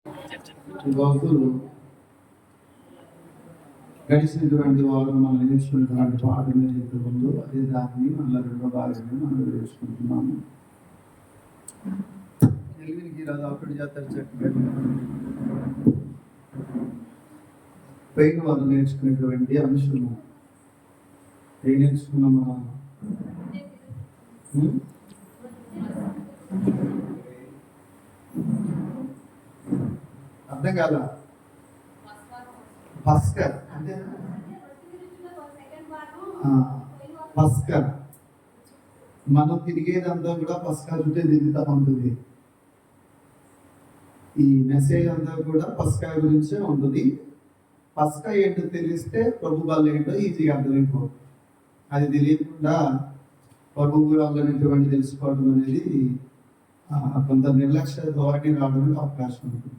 ఈరోజు గడిచినటువంటి వారు మనం నేర్చుకున్నటువంటి పాఠం ఏదైతే ఉందో అదే దాన్ని మళ్ళీ రెండో భాగంగా మనం నేర్చుకుంటున్నాము. తెలుగునికి రాదు అప్పుడు చేస్తారు చక్కగా పైన వాళ్ళు నేర్చుకునేటువంటి అంశము ఏం నేర్చుకున్నామా? అర్థం కాదా? పస్కర్ అంటే పస్కర్ మనం తిరిగేదంతా కూడా పస్కా చుట్టే తిరుగుతూ ఉంటుంది. ఈ మెసేజ్ అంతా కూడా పస్కా గురించే ఉంటుంది. పస్కా ఏంటో తెలిస్తే ప్రభు వాళ్ళు ఏంటో ఈజీగా అర్థమైపోతుంది. అది తెలియకుండా ప్రభు వాళ్ళనేటువంటి తెలుసుకోవడం అనేది కొంత నిర్లక్ష్య ధోరణి రావడానికి అవకాశం ఉంటుంది.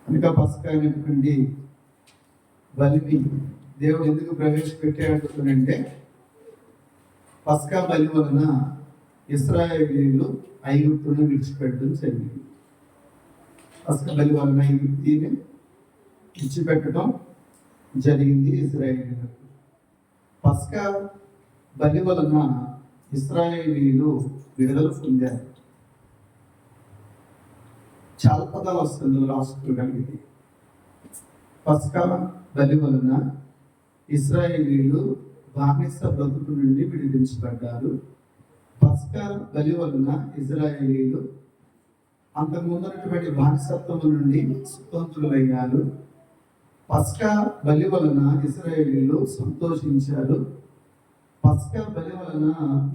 కనుక పస్కా అనేటువంటి బలిని దేవుడు ఎందుకు ప్రవేశపెట్టాడు అంటే పస్కా బలి వలన ఇశ్రాయేలీయులు ఐగుప్తును విడిచిపెట్టడం జరిగింది. పస్కా బలి వలన ఐగుప్తిని విడిచిపెట్టడం జరిగింది ఇశ్రాయేలీయులకు. పస్కా బలి వలన ఇశ్రాయేలీయులు విడుదల పొందారు. చాలా పదాలు వస్తుంది రాసుకోగలిగింది. పస్కా బలి వలన ఇశ్రాయేలీయులు బానిస బ్రతుకు నుండి విడిపించబడ్డారు. పస్కా బలి వలన ఇశ్రాయేలీయులు అంతకుముందున్నటువంటి బానిసత్వం నుండి స్వతంత్రులయ్యారు. పస్కా బలి వలన ఇశ్రాయేలీయులు సంతోషించారు. పస్కా బలి వలన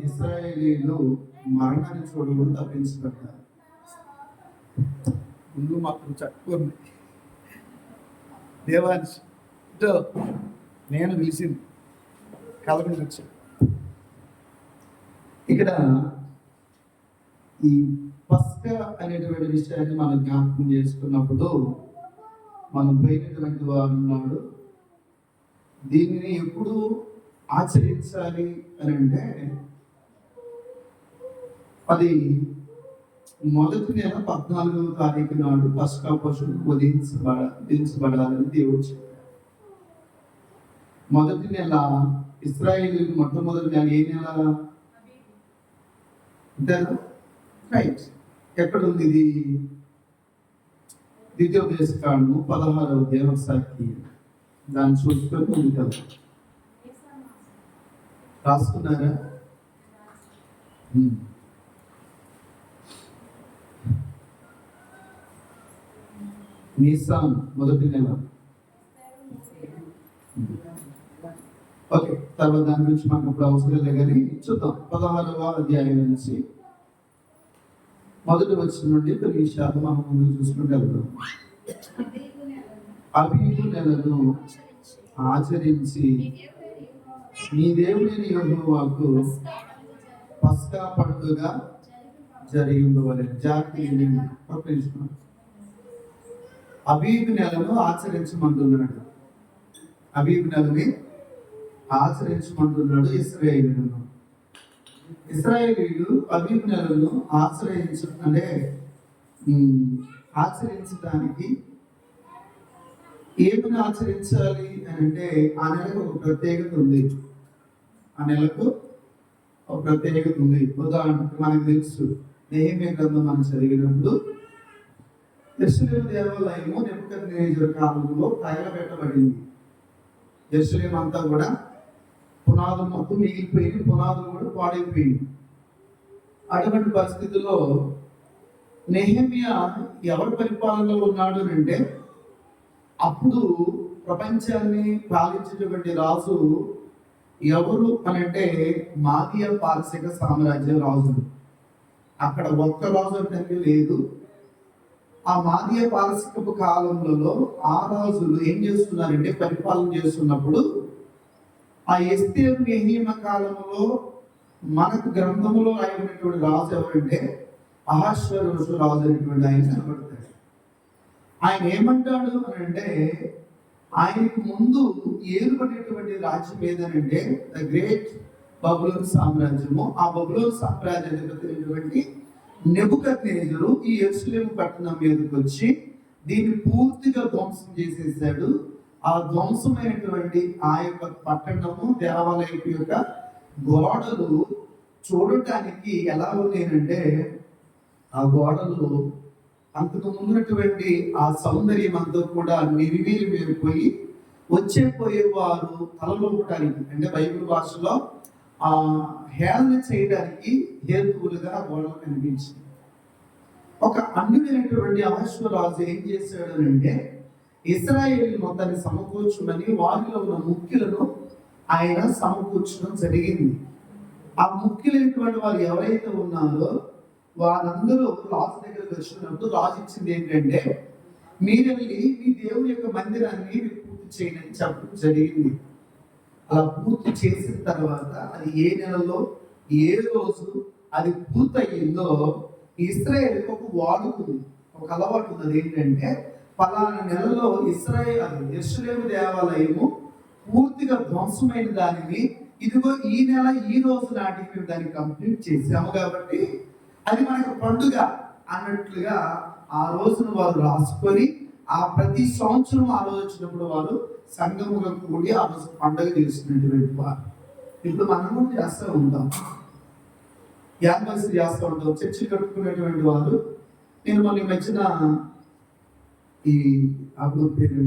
ఇశ్రాయేలీయులు మరణాన్ని చూడకుండా తప్పించబడ్డారు. ముందు మాత్రం చక్కుని దేవాంశ్ నేను పిలిచింది కలగని వచ్చాను. ఇక్కడ ఈ పస్కా అనేటువంటి విషయాన్ని మనం జ్ఞాపకం చేసుకున్నప్పుడు మనం పోయినటువంటి వారు ఉన్నాడు. దీనిని ఎప్పుడు ఆచరించాలి అని అంటే అది మొదటి నెల 14వ తారీఖు నాడు పస్కా పశువు వధించబడాలని దేవుడు చెప్పాడు. మొదటి నెల ఇశ్రాయేలీయులు మొట్టమొదటి నెల ఏ నెల? రైట్. ఎక్కడ ఉంది ఇది? ద్వితీయోపదేశకాండము 16వ అధ్యాయం. ఒకసారి దాన్ని చూసుకొని ఉంది కదా, రాసుకున్నారా? నీసాన్ మొదటి నెల. ఓకే, తర్వాత దాని గురించి మాకు ఇప్పుడు అవసరం లేదు కానీ చూద్దాం. 16వ అధ్యాయం నుంచి మొదటి వచ్చిన నుండి కొన్ని విషయాలు మనం ముందుకు చూసుకుంటూ వెళ్దాం. అబీబు నెలను ఆచరించి నీ దేవుడైన యెహోవాకు పస్కా పండుగ జరిగింపవలెను. జాగ్రత్త. అబీబు నెలను ఆచరించమంటున్నాడు. అబీబు నెలని ఆచరించమంటున్నాడు ఇశ్రాయేలీయులను. ఇశ్రాయేలీయులు అబీబు నెలను ఆచరించడానికి ఏమిని ఆచరించాలి అని అంటే ఆ నెలకు ఒక ప్రత్యేకత ఉంది. ఆ నెలకు ఒక ప్రత్యేకత ఉంది. ఉదాహరణకు మనకు తెలుసు, నెహెమ్యా గ్రంథం మనం చదివినప్పుడు యెరూషలేము దేవాలయము నెబుకద్నెజరు కాలంలో తగలబెట్టబడింది. యెరూషలేము అంతా కూడా పునాదులు మొత్తం మిగిలిపోయింది, పునాదులు కూడా పాడైపోయింది. అటువంటి పరిస్థితుల్లో నెహెమ్యా ఎవరి పరిపాలనలో ఉన్నాడు అంటే అప్పుడు ప్రపంచాన్ని పాలించేటువంటి రాజు ఎవరు అని అంటే మాదీయ పారసిక సామ్రాజ్యం రాజులు. అక్కడ ఒక్క రాజు అంటే లేదు. ఆ మాదీయ పారసికపు కాలంలో ఆ రాజులు ఏం చేస్తున్నారంటే పరిపాలన చేస్తున్నప్పుడు ఆ ఎస్తేరు నెహెమ్యా కాలంలో మనకు గ్రంథములో రాయబడినటువంటి రాజు ఎవరంటే అహష్వేరోషు రాజు అనేటువంటి ఆయన కనబడతాడు. ఆయన ఏమంటాడు అని అంటే ఆయనకు ముందు ఏర్పడినటువంటి రాజ్యం ఏదనంటే ద గ్రేట్ బబులోన్ సామ్రాజ్యము. ఆ బబులోన్ సామ్రాజ్యాధిపతి నెబుకద్నెజరు ఈ యెరూషలేము పట్టణం మీదకి వచ్చి దీన్ని పూర్తిగా ధ్వంసం చేసేసాడు. ఆ ధ్వంసమైనటువంటి ఆ యొక్క పట్టణము, దేవాలయం యొక్క గోడలు చూడటానికి ఎలా ఉన్నాయంటే, ఆ గోడలు అంతకు ముందున్నటువంటి ఆ సౌందర్యం అంతా కూడా నిర్వీర్యం అయిపోయి పోయేవారు తలలోపడానికి, అంటే బైబిల్ భాషలో హేళన చేయడానికి హేతువులుగా గోడలు కనిపించింది. ఒక అన్యుడైనటువంటి అహష్వరాజు ఏం చేశాడు అంటే, ఇశ్రాయేలు మొత్తాన్ని సమకూర్చుమని వారిలో ఉన్న ముఖ్యులను ఆయన సమకూర్చడం జరిగింది. ఆ ముఖ్యులైనటువంటి వారు ఎవరైతే ఉన్నారో వారందరూ రాజు దగ్గరకు వచ్చినప్పుడు రాజు ఇచ్చింది ఏంటంటే, మీరు వెళ్ళి మీ దేవుని యొక్క మందిరాన్ని పూర్తి చేయని చెప్పడం జరిగింది. అలా పూర్తి చేసిన తర్వాత అది ఏ నెలలో ఏ రోజు అది పూర్తయిందో ఇశ్రాయేలుకి ఒక వాడుకుంది, ఒక అలవాటు ఉన్నది. ఏంటంటే, పలానా నెలలో యెరూషలేము దేవాలయము పూర్తిగా ధ్వంసమైన దానిని ఇదిగో ఈ నెల ఈ రోజు నాటికి మేము దాన్ని కంప్లీట్ చేసాము కాబట్టి అది మనకు పండుగ అన్నట్లుగా ఆ రోజును వారు రాసుకొని ఆ ప్రతి సంవత్సరం ఆ రోజు వచ్చినప్పుడు వారు సంఘముగా కూడి ఆ రోజు పండుగ చేస్తున్నటువంటి వారు. ఇప్పుడు మనం కూడా చేస్తూ ఉంటాం, యానివర్సరీ చేస్తూ ఉంటాం, చర్చిలు కట్టుకునేటువంటి వారు. నేను మొన్న మధ్యన ఈ అప్పుడు పేరు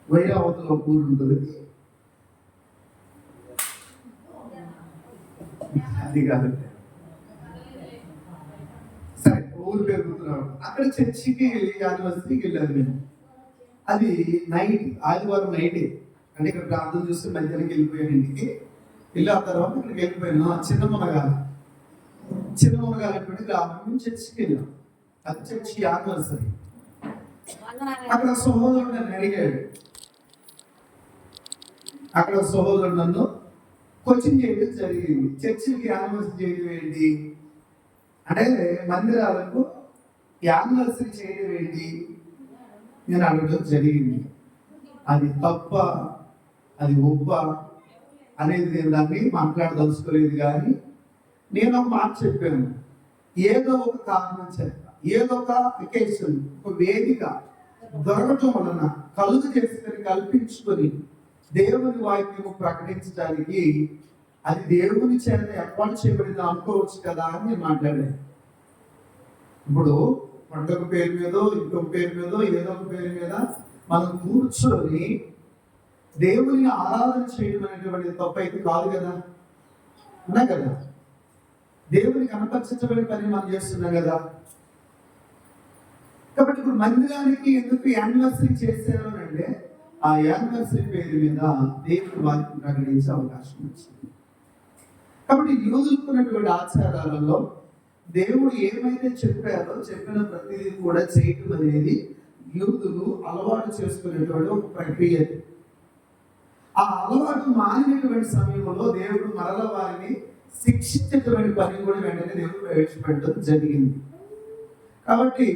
వైరావతిలో ఊరు ఉంటుంది, అది కాదు సరే ఊరు పేరు గుర్తున్నాడు, అక్కడ చర్చికి యానివర్సరీకి వెళ్ళాను నేను. అది నైట్, ఆదివారం నైటే, అంటే ఇక్కడ ప్రార్థన చూస్తే మధ్యాహ్నం వెళ్ళిపోయాను ఇంటికి. వెళ్ళి ఆ తర్వాత ఇక్కడికి వెళ్ళిపోయాను. చిన్న మునగాలటువంటి గ్రామం చర్చికి వెళ్ళాం. అది చర్చి యానివర్సరీ. అక్కడ సహోదరుడు నన్ను అడిగాడు, అక్కడ సహోదరుడు నన్ను కోచింగ్ చేయడం జరిగింది. చర్చికి యానివర్సరీ చేయడం ఏంటి అంటే, మందిరాలకు యానివర్సరీ చేయడం ఏంటి నేను అడగడం జరిగింది. అది తప్ప అది ఒప్ప అనేది నేను దాన్ని మాట్లాడదలుచుకోలేదు. కానీ నేను ఒక మాట చెప్పాను, ఏదో ఒక కారణం చేత, ఏదో ఒక అకేషన్, ఒక వేదిక దొరకటం వలన కలుగు చేసుకొని కల్పించుకొని దేవుని వాక్యము ప్రకటించడానికి అది దేవుని చేత ఏర్పాటు చేయబడింది అనుకోవచ్చు కదా అని నేను మాట్లాడాను. ఇప్పుడు పండుగ పేరు మీదో ఇంకొక పేరు మీదో ఏదో ఒక పేరు మీద మనం కూర్చొని దేవుని ఆరాధన చేయడం అనేటువంటి తప్ప అయితే కాదు కదా, అన్నా కదా. దేవుని కనపరచబడిన పని మనం చేస్తున్నాం కదా. కాబట్టి ఇప్పుడు మందిరానికి ఎందుకు యానివర్సరీ చేశారు అంటే, ఆ యానివర్సరీ పేరు మీద దేవుని వాక్యం ప్రకటించే అవకాశం వచ్చింది. కాబట్టి యూదులుకున్నటువంటి ఆచారాలలో దేవుడు ఏమైతే చెప్పారో చెప్పిన ప్రతిదీ కూడా చేయటం అనేది యూదులు అలవాటు చేసుకునేటువంటి ఒక ప్రక్రియ. ఆ అలవాటు మారినటువంటి సమయంలో దేవుడు మరల వారిని శిక్షించేటువంటి పని కూడా వెంటనే దేవుడు ప్రవేశపెట్టడం జరిగింది. కాబట్టి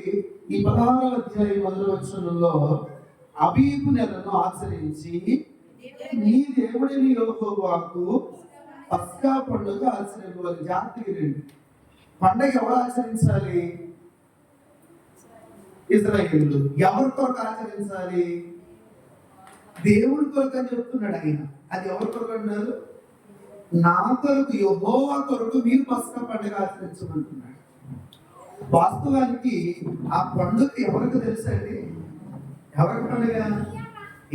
ఈ 16వ అధ్యాయం 1వ వచనంలో అబీబు నెలను ఆచరించి నీ దేవుడిని యెహోవాకు పస్కా పండుగ ఆచరించాలి. జాగ్రత్తగా రండి, పండుగ ఎవరు ఆచరించాలి? ఇశ్రాయేలు. ఎవరి కొరకు ఆచరించాలి? దేవుడి కొరకు అని చెప్తున్నాడు ఆయన. అది ఎవరి కొరకు అన్నారు? నా కొరకు, యెహోవా కొరకు మీరు పస్కా పండుగ ఆచరించమంటున్నాడు. వాస్తవానికి ఆ పండుగ ఎవరికి తెలుసండి? ఎవరికి పండుగ?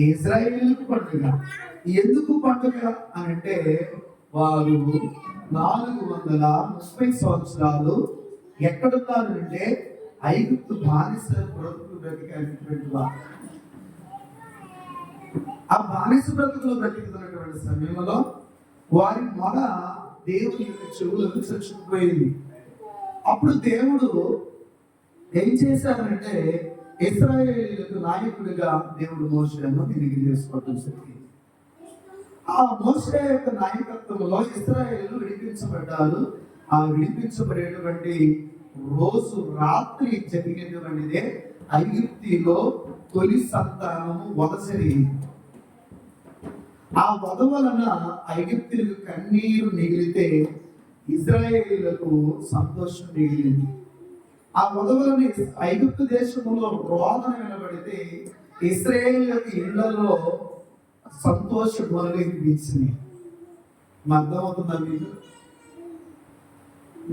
ఇశ్రాయేలుకు పండుగ. ఎందుకు పండుగ అని అంటే, వారు 430 సంవత్సరాలు ఎక్కడున్నారంటే ఐగుప్తు బానిస బ్రతుకులు బ్రతికేటువంటి వారు. ఆ బానిస బ్రతుకులు బ్రతికుతున్నటువంటి సమయంలో వారి మొద దేవుని యొక్క చెవులకు చచ్చిపోయింది. అప్పుడు దేవుడు ఏం చేశారంటే, ఇశ్రాయేలులకు నాయకుడిగా దేవుడు మోషేను ఎన్నిక చేసుకోవడం జరిగింది. ఆ మోషే యొక్క నాయకత్వంలో ఇశ్రాయేలు విడిపించబడ్డారు. ఆ విడిపించబడేటువంటి రోజు రాత్రి జరిగినటువంటిదే ఐగుప్తిలో తొలి సంతానము వధ జరిగింది. ఆ వధ వలన ఐగుప్తులకు కన్నీరు మిగిలితే ఇశ్రాయేలీయులకు సంతోషం మిగిలింది. ఆ ఉదవలని ఐగుప్తు దేశంలో రోదన వినబడితే ఇశ్రాయేలీయులకు ఇళ్లలో సంతోష ధ్వనులు వినిపించినాయి. అర్థమవుతుందా మీకు?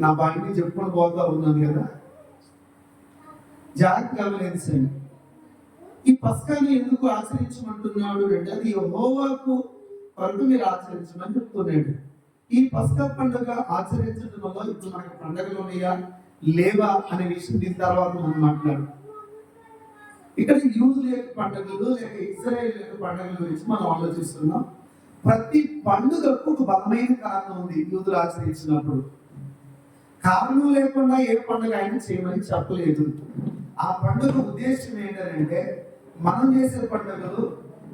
నా బండి చెప్పుకొని పోతా ఉన్నాను కదా, జాగ్రత్త గమనించండి. ఈ పస్కాని ఎందుకు ఆచరించమంటున్నాడు అంటే అది యెహోవాకు కొరకు మీరు ఆచరించమని చెప్తున్నాడు. ఈ పస్కా పండుగ ఆచరించడం వల్ల ఇప్పుడు మనకి పండుగలు ఉన్నాయా లేవా అనే విషయం దీని తర్వాత మనం మాట్లాడు. ఇక్కడ యూదుల యొక్క పండుగలు లేక ఇశ్రాయేలు యొక్క పండుగల గురించి మనం ఆలోచిస్తున్నాం. ప్రతి పండుగకు ఒక బలమైన కారణం ఉంది. యూదులు ఆచరించినప్పుడు కారణం లేకుండా ఏ పండుగ అయినా చేయమని చెప్పలేదు. ఆ పండుగ ఉద్దేశం ఏంటంటే మనం చేసే పండుగలు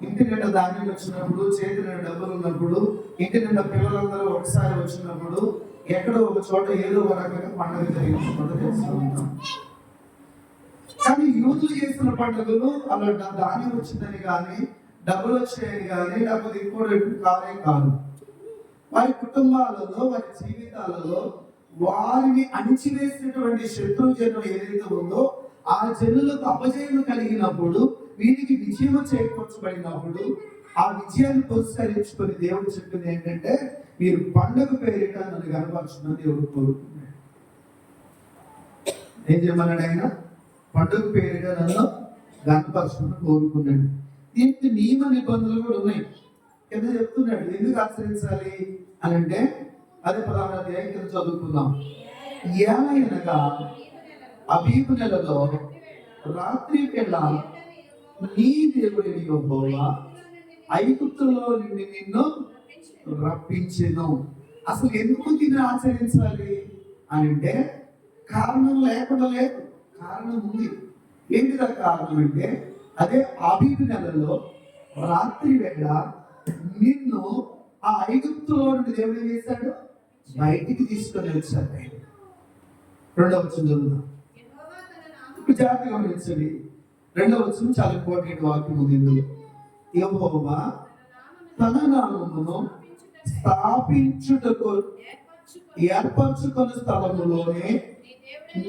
ఇంటి నిండా ధాన్యం వచ్చినప్పుడు, చేతి నిండా డబ్బులు ఉన్నప్పుడు, ఇంటి నిండా పిల్లలందరూ ఒకసారి వచ్చినప్పుడు, ఎక్కడో ఒక చోట ఏదో ఒక రకంగా పండుగ జరిగించుకుంటూ చేస్తూ ఉంటాం. కానీ యూదులు చేసిన పండుగలు అలా ధాన్యం వచ్చిందని కానీ, డబ్బులు వచ్చాయని కానీ, లేకపోతే ఇంకోటి కాదే కాదు. వారి కుటుంబాలలో, వారి జీవితాలలో వారిని అణిచివేసినటువంటి శత్రు జనం ఏదైతే ఉందో ఆ జనులకు అపజయం కలిగినప్పుడు, వీరికి విజయం చేకూర్చబడినప్పుడు ఆ విజయాన్ని పురస్కరించుకొని దేవుడు చెప్పింది ఏంటంటే మీరు పండుగ పేరిట నన్ను కనపరచుకున్న దేవుడు కోరుకున్నాడు. ఏం చేయమన్నాడు ఆయన? పండుగ పేరిట నన్ను కనపరచుకుని కోరుకున్నాడు. దీనికి నియమ నిబంధనలు కూడా ఉన్నాయి. కింద చెప్తున్నాడు ఎందుకు ఆచరించాలి అని అంటే అదే 16వ అధ్యాయం కింద చదువుకుందాం. ఏలయనగా అబీబు నెలలో రాత్రి వేళ నీ దేవుడిని యెహోవా ఐగుప్తులో నుండి నిన్ను రప్పించెను. అసలు ఎందుకు దీన్ని ఆచరించాలి అని అంటే కారణం లేకుండా లేదు, కారణం ఉంది. ఏంటిదా కారణం అంటే అదే అబీబు నెలలో రాత్రి వేళ నిన్ను ఆ ఐగుప్తులో నుండి దేవుడు ఏం చేశాడు? బయటికి తీసుకొని వచ్చాడు. రెండవ వచనం చదువుదాం. ఇప్పుడు జాగ్రత్తగా గమనించండి. రెండవ వచనం చాలా ఇంపార్టెంట్ వాక్యం ఉంది. యెహోవా తన నామమును స్థాపించుటకు ఏర్పరచుకున్న స్థలములోనే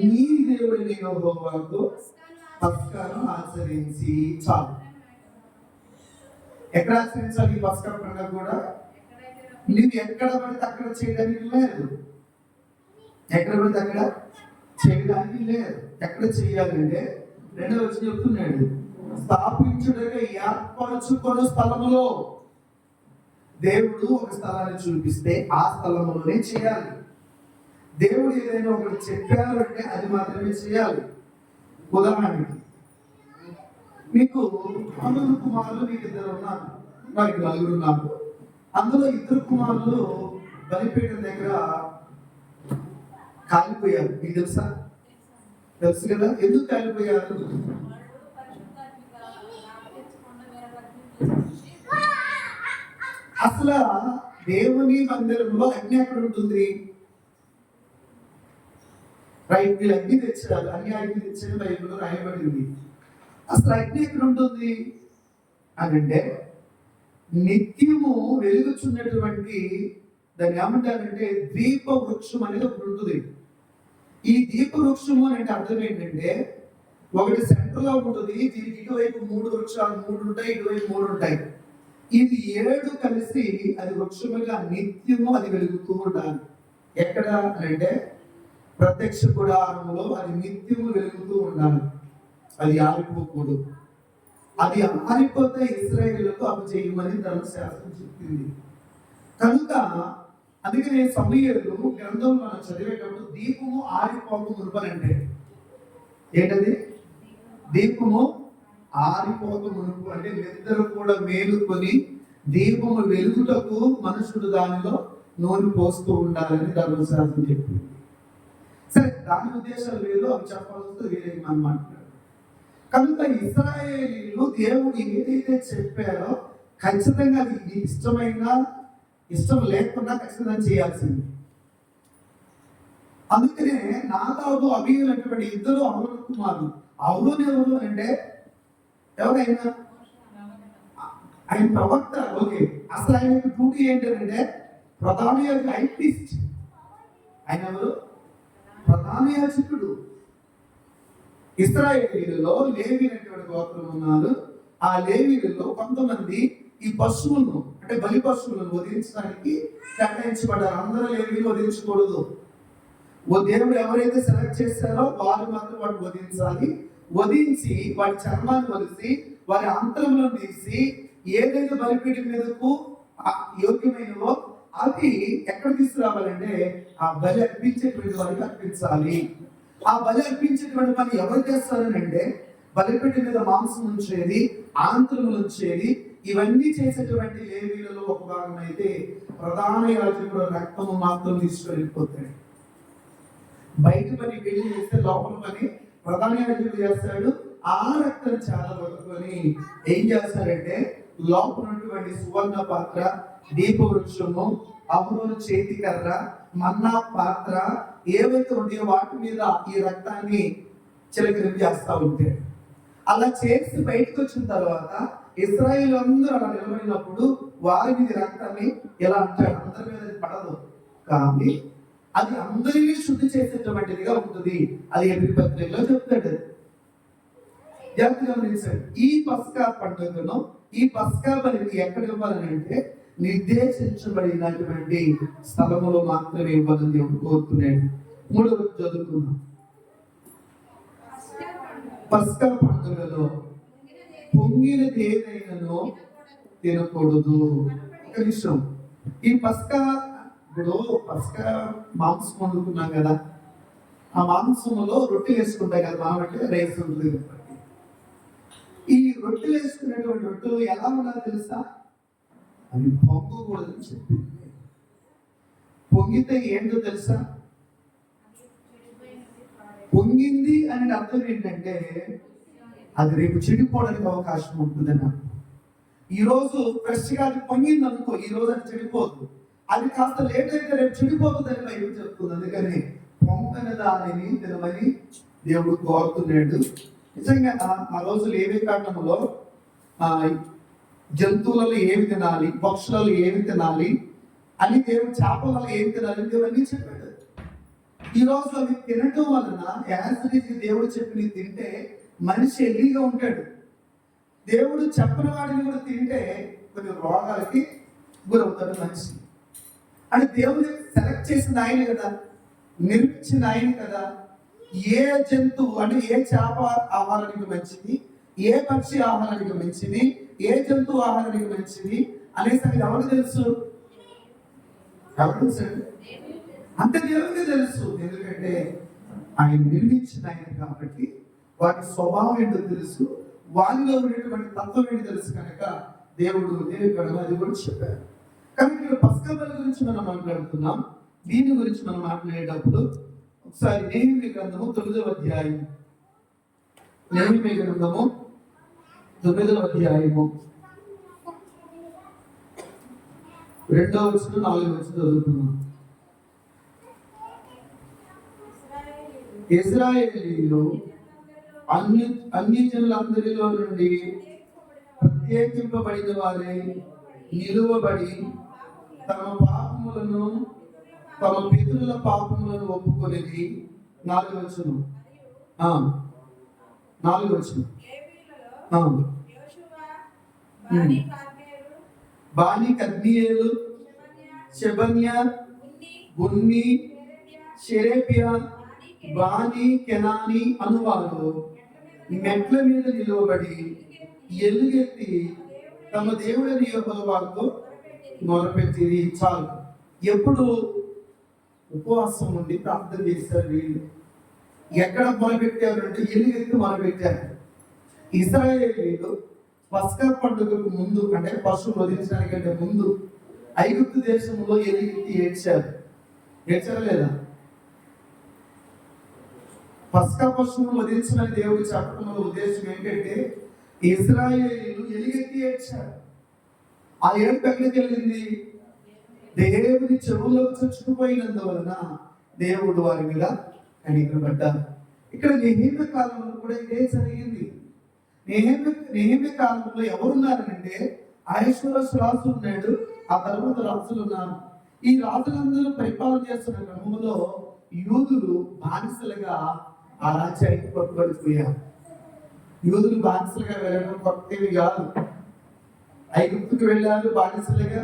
నీ దేవుడిని యెహోవాకు పస్కాను ఆచరించి చాలు. ఎక్కడ ఆచరించాలి ఈ పస్కా పండుగ కూడా? నువ్వు ఎక్కడ పడితే అక్కడ చేయడానికి లేదు, ఎక్కడ పడితే అక్కడ చేయడానికి లేదు. ఎక్కడ చేయాలంటే రెండవ వచనం చెప్తున్నాడు స్థాపించుటగా ఏర్పరచుకున్న స్థలములో. దేవుడు ఒక స్థలాన్ని చూపిస్తే ఆ స్థలములోనే చేయాలి. దేవుడు ఏదైనా ఒకటి చెప్పారు అంటే అది మాత్రమే చేయాలి. ఉదాహరణకి మీకు 9 కుమారులు, మీకు 2 ఉన్నారు, వారికి 4 ఉన్నారు. అందులో 2 కుమారులు బలిపీఠం దగ్గర కాలిపోయారు. మీకు తెలుసా? తెలుసు కదా. ఎందుకు కాలిపోయారు? అసలు దేవుని మందిరంలో అగ్ని ఎక్కడ ఉంటుంది? రైట్, వీళ్ళు అగ్ని తెచ్చారు, అన్ని అగ్ని తెచ్చిన బైబిల్లో రాయబడింది. అసలు అగ్ని ఎక్కడ ఉంటుంది అని అంటే నిత్యము వెలుగుచున్నటువంటి దాన్ని ఏమంటారంటే దీప వృక్షం అనేది ఒకటి ఉంటుంది. ఈ దీప వృక్షము అంటే అర్థం ఏంటంటే ఒకటి సెంటర్ లో ఉంటుంది, దీనికి ఇటువైపు 3 వృక్షాలు 3 ఉంటాయి, ఇటువైపు 3 ఉంటాయి. ఇది 7 కలిసి అది వృక్షముగా నిత్యము అది వెలుగుతూ ఉండాలి. ఎక్కడ అంటే ప్రత్యక్ష గుడారంలో అది నిత్యము వెలుగుతూ ఉండాలి. అది ఆరిపోకూడదు. అది ఆరిపోతే ఇశ్రాయేలులకు అపజయమని ధర్మశాస్త్రం చెప్పింది. కనుక అందుకనే సమూయేలు గ్రంథం మనం చదివేటప్పుడు దీపము ఆరిపోక మునుపనంటే ఏంటది? దీపము ఆరిపోక మునుపు అంటే ఇద్దరు కూడా మేలుకొని దీపము వెలుగుటకు మనుషుడు దానిలో నూనె పోస్తూ ఉండాలని ధర్మశాస్త్రం చెప్పింది. సరే, దాని ఉద్దేశాలు వేరు, అవి చెప్పాల్సి వేరే మనం మాట్లాడారు. కనుక ఇశ్రాయేలీయులు దేవుడు ఏదైతే చెప్పారో ఖచ్చితంగా అది ఇష్టమైనా ఇష్టం లేకుండా ఖచ్చితంగా చేయాల్సింది. అందుకనే నాదాబు అబీయు అనేటువంటి 2 అహరోను కుమారులు. అహరోను ఎవరు అంటే ఎవరైనా ఆయన ప్రవక్త. ఓకే, అసలు ఆయన డ్యూటీ ఏంటంటే ప్రధాన హై ప్రీస్ట్. ఆయన ఎవరు? ప్రధాన యాజకుడు. ఇశ్రాయేలీయులలో లేవి అనేటువంటి గోత్రం ఉన్నారు. ఆ లేవీయులలో కొంతమంది ఈ పశువులను అంటే బలి పశువులను వధించడానికి కేటాయించబడ్డారు. అందరూ లేవీయులు వధించకూడదు. ఓ దేవుడు ఎవరైతే సెలెక్ట్ చేశారో వారు మాత్రం వాడు వధించాలి. వధించి వాడి చర్మాన్ని వలిసి వారి అంతరంలో తీసి ఏదైతే బలిపీఠం మీదకు యోగ్యమైనవో అవి ఎక్కడ తీసుకురావాలంటే ఆ బలి అర్పించేటువంటి వారికి అర్పించాలి. ఆ బలి అర్పించేటువంటి పని ఎవరు చేస్తారనంటే బలిపీఠం మీద మాంసం ఉంచేది, ఆంతరములు ఉంచేది, ఇవన్నీ చేసేటువంటి లేవీయులలో ఒక భాగం అయితే ప్రధాన యాజకుడు రక్తము మాత్రం తీసుకెళ్ళిపోతాడు. బయట పని వెళ్ళి చేస్తే లోపల పని ప్రధాన యాజకుడు చేస్తాడు. ఆ రక్తం చాలా పట్టుకొని ఏం చేస్తారంటే లోపల ఉన్నటువంటి సువర్ణ పాత్ర, దీపవృక్షము, అహరోను చేతి కర్ర, మన్నా పాత్ర ఏవైతే ఉంటాయో వాటి మీద ఈ రక్తాన్ని చిలకరించి చేస్తా ఉంటాడు. అలా చేసి బయటకు వచ్చిన తర్వాత ఇశ్రాయేలు అందరూ అలా నిలబడినప్పుడు వారి మీద రక్తాన్ని ఎలా అంటాడు, అందరి మీద పడదు కానీ అది అందరినీ శుద్ధి చేసేటువంటిదిగా ఉంటుంది. అది ఎబ్రీ పత్రికలో చెప్తాడు. జాగ్రత్తగా గమనించాడు. ఈ పస్కా పండుగను, ఈ పస్కా బలిని ఎక్కడ ఇవ్వాలని అంటే నిర్దేశించబడినటువంటి స్థలములో మాత్రమే ఇవ్వాలని దేవుడు కోరుతున్నాడు. 3వ చదువుకున్నాం. పస్కా పండుగలో పొంగినది ఏదైనానో తినకూడదు. ఒక విషయం, ఈ పస్కా ఇప్పుడు పస్కా మాంసం వండుకున్నాం కదా, ఆ మాంసంలో రొట్టెలు వేసుకుంటాయి కదా, మామంటే రైస్ ఉంటుంది. ఈ రొట్టెలు వేసుకునేటువంటి రొట్టెలు ఎలా ఉండాలో తెలుసా? అవి పొంగకూడదని చెప్పింది. పొంగితే ఏంటో తెలుసా? పొంగింది అనే అర్థం ఏంటంటే అది రేపు చెడిపోవడానికి అవకాశం ఉంటుందని. ఈరోజు ఫ్రెష్గా అది పొంగింది అనుకో, ఈ రోజు అది చెడిపోదు. అది కాస్త లేట్ అయితే రేపు చెడిపోతుందని బైబిల్ చెప్తుంది. అందుకని పొంగని దానిని తినమని దేవుడు కోరుతున్నాడు. నిజంగా ఆ రోజు లేవి కాండంలో జంతువులలో ఏమి తినాలి, పక్షులలో ఏమి తినాలి అని దేవుడు, చేపలలో ఏమి తినాలి దేవుడు అన్ని చెప్పాడు. ఈ రోజు అవి తినటం వలన యాసిడిటీ దేవుడు చెప్పినవి తింటే మనిషి హెల్దీగా ఉంటాడు. దేవుడు చెప్పిన వాడిని కూడా తింటే కొన్ని రోగాలకి గురవుతాడు మనిషి. అని దేవుడు సెలెక్ట్ చేసిన ఆయన కదా, నిర్మించిన ఆయన కదా. ఏ జంతువు అంటే ఏ చేప ఆహారానికి మంచిది, ఏ పక్షి ఆహారానికి మంచిది, ఏ జంతువు ఆహారానికి మంచిది అనే సంగతి ఎవరికి తెలుసు? ఎవరు తెలుసు? అంతే దేవుడికి తెలుసు. ఎందుకంటే ఆయన నిర్మించిన ఆయన కాబట్టి వాటి స్వభావం ఏంటో తెలుసు, వారిలో ఉండేటువంటి తత్వం ఏంటో తెలుసు కనుక దేవుడు అది కూడా చెప్పారు. కానీ ఇక్కడ పస్కా బలి గురించి మనం మాట్లాడుతున్నాం. దీని గురించి మనం మాట్లాడేటప్పుడు ఒకసారి నెహెమీయా గ్రంథము 9వ అధ్యాయం, నెహెమీయా గ్రంథము 9వ అధ్యాయము 2వ వచనం 4వ వచనం చదువుతున్నాం. ఇశ్రాయేలీయులు అన్ని జనులందరిలో నుండి ప్రత్యేకింపబడిన వారే నిలువబడి తమ పాపములను, తమ పితరుల పాపములను ఒప్పుకొనేది. 4వ వచనం, 4వ వచనం. బాని, కద్మియేలు, షెబన్యా, బున్ని, షెరేపియా, బాని, కెనాని అనువారు మెట్ల మీద నిలవబడి ఎలుగెత్తి తమ దేవుడని యెహోవాకు మొరపెట్టిరి. చాలు. ఎప్పుడు ఉపవాసం ఉండి ప్రార్థన చేశారు వీళ్ళు. ఎక్కడ మొరపెట్టారు అంటే ఎలుగెత్తి మొరపెట్టారు. ఇశ్రాయేలీయులు పస్కా పండుగకు ముందు అంటే పశువులు వధించడానికంటే ముందు ఐగుప్తు దేశంలో ఎలుగెత్తి ఏడ్చారు. ఏడ్చారా లేదా? పస్కా పశువును వధించమని దేవుడు చెప్పడంలో ఉద్దేశం ఏంటంటే ఇశ్రాయేలీయులు ఎలుగెత్తి ఏడ్చారు. ఆ ఏడుపు ఎక్కడికి వెళ్ళింది? దేవుని చెవులకు చచ్చుకుపోయినందువలన దేవుడు వారి మీద కనికరపడ్డారు. ఇక్కడ నెహెమ్యా కాలంలో కూడా ఇదే జరిగింది. నెహెమ్యా కాలంలో ఎవరున్నారంటే అహష్వేరోషు రాజు ఉన్నాడు, ఆ తర్వాత రాజులు ఉన్నారు. ఈ రాజులందరూ పరిపాలన చేస్తున్న క్రమంలో యూదులు బానిసలుగా ఆ రాజ్యానికి పట్టుబడిపోయారు. యూదులు బానిసలుగా వెళ్ళడం కొత్తవి కాదు. ఐగుప్తుకు వెళ్ళారు బానిసలుగా.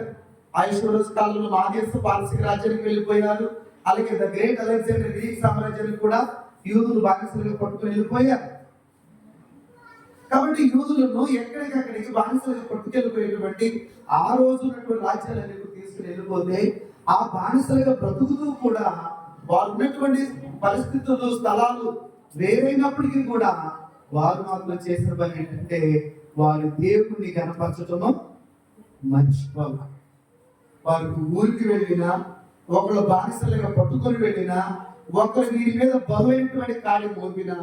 ఐశ్వర్య కాలంలో మా దేశ పారసీక రాజ్యానికి వెళ్ళిపోయారు. అలాగే ద గ్రేట్ అలెగ్జాండర్ గ్రీక్ సామ్రాజ్యానికి కూడా యూదులు బానిసలుగా పట్టుకుని వెళ్ళిపోయారు. కాబట్టి యూదులను ఎక్కడికక్కడికి బానిసలుగా పట్టుకెళ్ళిపోయేటువంటి ఆ రోజు ఉన్నటువంటి రాజ్యాలన్నీ తీసుకుని వెళ్ళిపోతే ఆ బానిసలుగా బ్రతుకుతూ కూడా వారు ఉన్నటువంటి పరిస్థితులు స్థలాలు వేరైనప్పటికీ కూడా వారు మాత్రం చేసిన పని ఏంటంటే వారి దేవుణ్ణి కనపరచటము మర్చిపోవాలి. వారికి ఊరికి వెళ్ళినా, ఒకళ్ళు బానిసలుగా పట్టుకొని వెళ్ళినా, ఒకరు వీరి మీద బరువైనటువంటి కార్యం మోపినా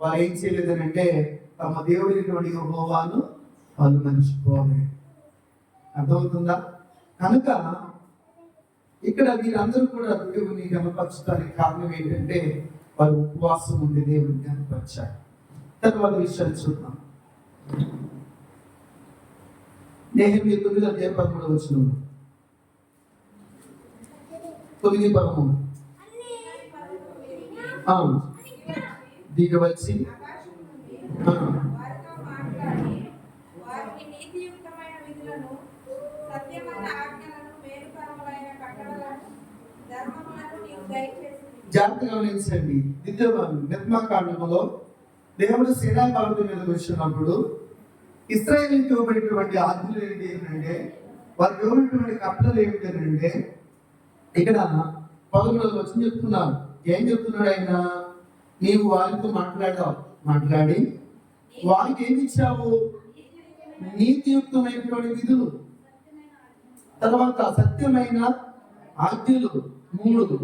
వారు ఏం చేయలేదని అంటే తమ దేవుడినటువంటి యెహోవాను వాళ్ళు మర్చిపోవాలి. అర్థమవుతుందా? కనుక ఇక్కడ వీరందరూ కూడా దేవుని కనపరచడానికి కారణం ఏంటంటే వారు ఉపవాసం ఉండి దేవుని కనపరిచారు. తర్వాత విషయాలు చూద్దాం. నెహెమ్యా 9:13 9:13 దిగవచ్చి జాగ్రత్తగా గమనించండి. నిర్మాకాండంలో దేవుడు సేనా పర్వతం మీద వచ్చినప్పుడు ఇశ్రాయేలుకి ఇవ్వబడినటువంటి ఆజ్ఞలు ఏంటంటే, వారికి ఇవ్వబడినటువంటి కట్టడలు ఏమిటంటే, ఇక్కడ 11వ వచనం చెప్తున్నారు. ఏం చెప్తున్నాడు ఆయన? నీవు వారితో మాట్లాడి వారికి ఏమి ఇచ్చావు? నీతియుక్తమైనటువంటి విధులు, తర్వాత సత్యమైన ఆజ్ఞలు, 3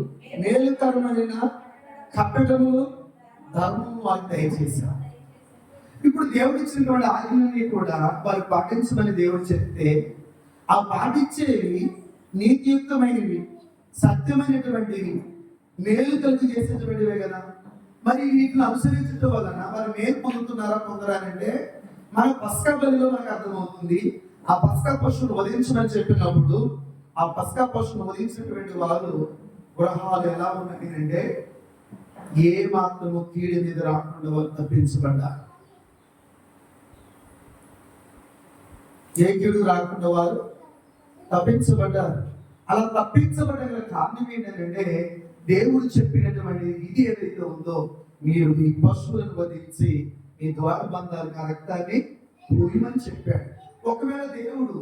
మేలుకరమైన కట్టడములు, ధర్మము వారికి దయచేశారు. ఇప్పుడు దేవుడు ఇచ్చినటువంటి ఆజ్ఞలన్నీ కూడా వారు పాటించమని దేవుడు చెప్తే ఆ పాటించేవి నీతియుక్తమైనవి, సత్యమైనటువంటివి, మేలు కలిగి చేసేటువంటివే కదా. మరి వీటిని అనుసరించడం వలన వారు మేలు పొందుతున్నారా అంటే మన పస్కా బలిలో మనకు అర్థమవుతుంది. ఆ పస్కా పశువును వధించమని చెప్పినప్పుడు ఆ పస్కా పశువును వధించినటువంటి వారు గృహాలు ఎలా ఉన్నాయి అంటే ఏ మాత్రము కీడి మీద రాకుండా వారు తప్పించబడ్డారు. ఏ కీడు రాకుండా వారు తప్పించబడ్డారు. అలా తప్పించబడ్డ కారణం ఏంటంటే దేవుడు చెప్పినటువంటి విధి ఏదైతే ఉందో, మీరు మీ పశువులను వధించి మీ ద్వారబంధాలకు ఆ రక్తాన్ని పూయమని చెప్పాడు. ఒకవేళ దేవుడు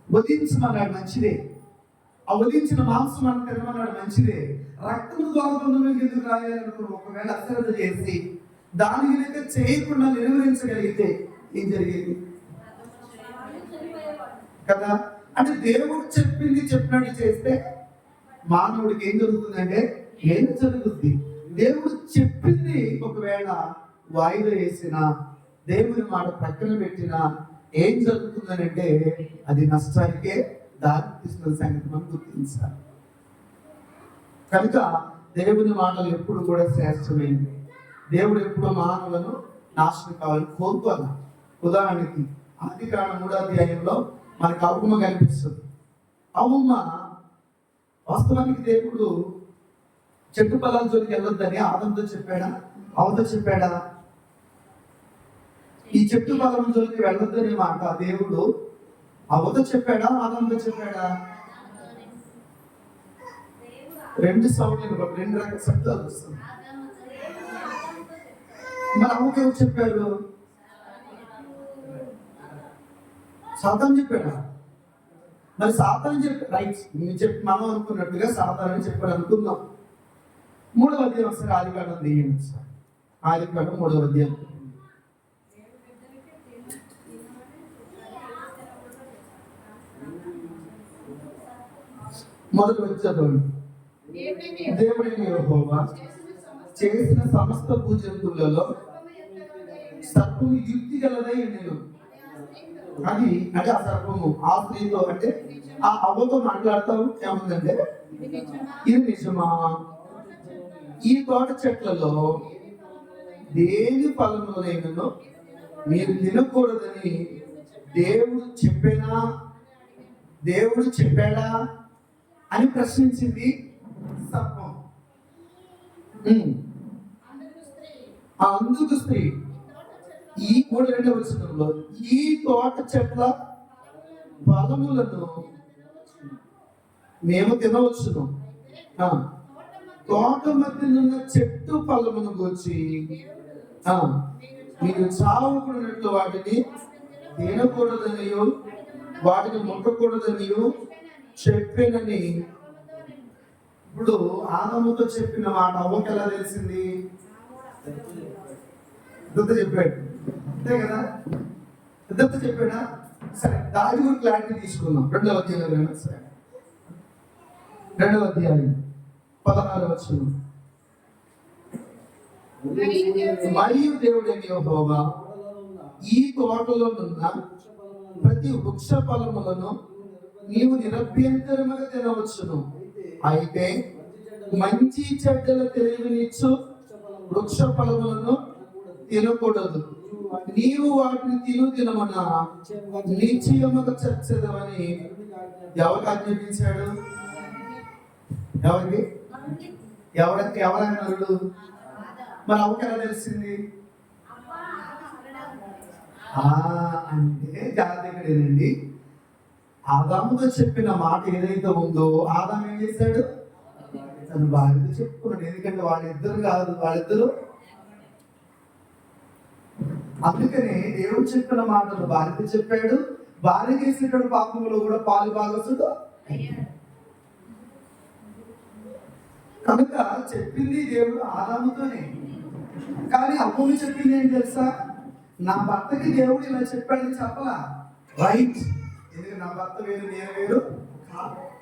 వధించమన్నాడు, మంచిదే. ఆ వధించిన మాంసం అని తినమన్నాడు, మంచిదే. రక్తము ద్వారబంధువులకు ఎందుకు రాయాలనుకుని ఒకవేళ అశ్రద్ధ చేసి దాని కనుక చేయకుండా నిర్వహించగలిగితే ఏం జరిగేది కదా? అంటే దేవుడు చెప్పినట్టు చేస్తే మానవుడికి ఏం జరుగుతుందంటే ఏం జరుగుతుంది? దేవుడు చెప్పింది ఒకవేళ వాయిదా వేసినా, దేవుని మాట ప్రక్కన పెట్టినా ఏం జరుగుతుందని అంటే అది నష్టానికే దారి తీస్తున్న సంగతి మనం గుర్తించాలి. కనుక దేవుని మాటలు ఎప్పుడు కూడా శ్రేష్టమైనవి. దేవుడు ఎప్పుడు మానవులను నాశనం కావాలని కోరుకోవాలి. ఉదాహరణకి ఆదికాండం 3వ అధ్యాయంలో మనకు అవ్వమ్మ కనిపిస్తుంది. అవ్వమ్మ వాస్తవానికి దేవుడు చెట్టు పొలాల జోలికి వెళ్ళొద్దని ఆదంతో చెప్పాడా, అవతో చెప్పాడా? ఈ చెట్టు పొలం జోలికి వెళ్ళొద్దని మాట దేవుడు అవతో చెప్పాడా, ఆదంతో చెప్పాడా? 2 సౌండ్లు, 2 రకాల శబ్దాలు వస్తుంది. మరి అమ్మకి ఎవరు చెప్పారు? సాతాను చెప్పాడా? మరి సాతాను చెప్పి రైట్ మనం అనుకున్నట్టుగా సాతాను చెప్పాడు అనుకుందాం. 3వ అధ్యాయం ఒకసారి ఆదికాండం తీయండి సార్. ఆదికాండం 3వ అధ్యాయం మొదటి వచ్చేదండి. దేవుడైన యెహోవా చేసిన సమస్త భూజంతువులలో సర్పము యుక్తి గలదై నేను. అది అంటే ఆ సర్పము ఆ స్త్రీతో అంటే ఆ అవ్వతో మాట్లాడతాం ఏముందంటే, ఇది నిజమా? ఈ తోట చెట్లలో దేని ఫలములైనను మీరు తినకూడదని దేవుడు చెప్పాడా? అని ప్రశ్నించింది సర్పం. అందుకు స్త్రీ ఈ 3 వచనంలో ఈ తోట చెట్ల ఫలములను మేము తినవచ్చును, తోట మధ్యనున్న చెట్టు ఫలమును గూర్చి మీరు చావకున్నట్లు వాటిని తినకూడదనియో వాటిని ముట్టకూడదనియో చెప్పానని. ఇప్పుడు ఆదాముతో చెప్పిన మాట అవ్వకి ఎలా తెలిసింది? దత్త చెప్పాడు, అంతే కదా? దత్త చెప్పాడా? సరే, దాని గురించి క్లారిటీ తీసుకుందాం. 2వ అధ్యాయం, సరే 2వ అధ్యాయం 16వ వచనం. మరియు దేవుడైన యెహోవా ఈ తోటలో ఉన్న ప్రతి వృక్ష ఫలములను నీవు నిరభ్యంతరముగా తినవచ్చును, అయితే మంచి చెడ్డల తెలివినిచ్చు వృక్ష ఫలములను తినకూడదు, నీవు వాటిని తినమన్నా నిశ్చయముగా చచ్చదవని ఎవరికి ఆజ్ఞాపించాడు? ఎవరన్నాడు? మరి అవకి ఎలా తెలిసింది? అంటే జాగ్రత్తగానండి, ఆదాముతో చెప్పిన మాట ఏదైతే ఉందో ఆదాం ఏం చేశాడు? తన భార్యతో చెప్పుకున్నాడు. ఎందుకంటే వాళ్ళిద్దరు కాదు, వాళ్ళిద్దరు. అందుకనే దేవుడు చెప్పిన మాటలు భార్యతో చెప్పాడు. భార్య చేసేటువంటి పాపంలో కూడా పాలు భాగస్తుడు. కనుక చెప్పింది దేవుడు ఆదాముతోనే. కానీ అవ్వని చెప్పింది ఏం తెలుసా? నా భర్తకి దేవుడు ఇలా చెప్పాడని చెప్పలా. రైట్, ఎందుకంటే నా భర్త వేరు, నేను వేరు,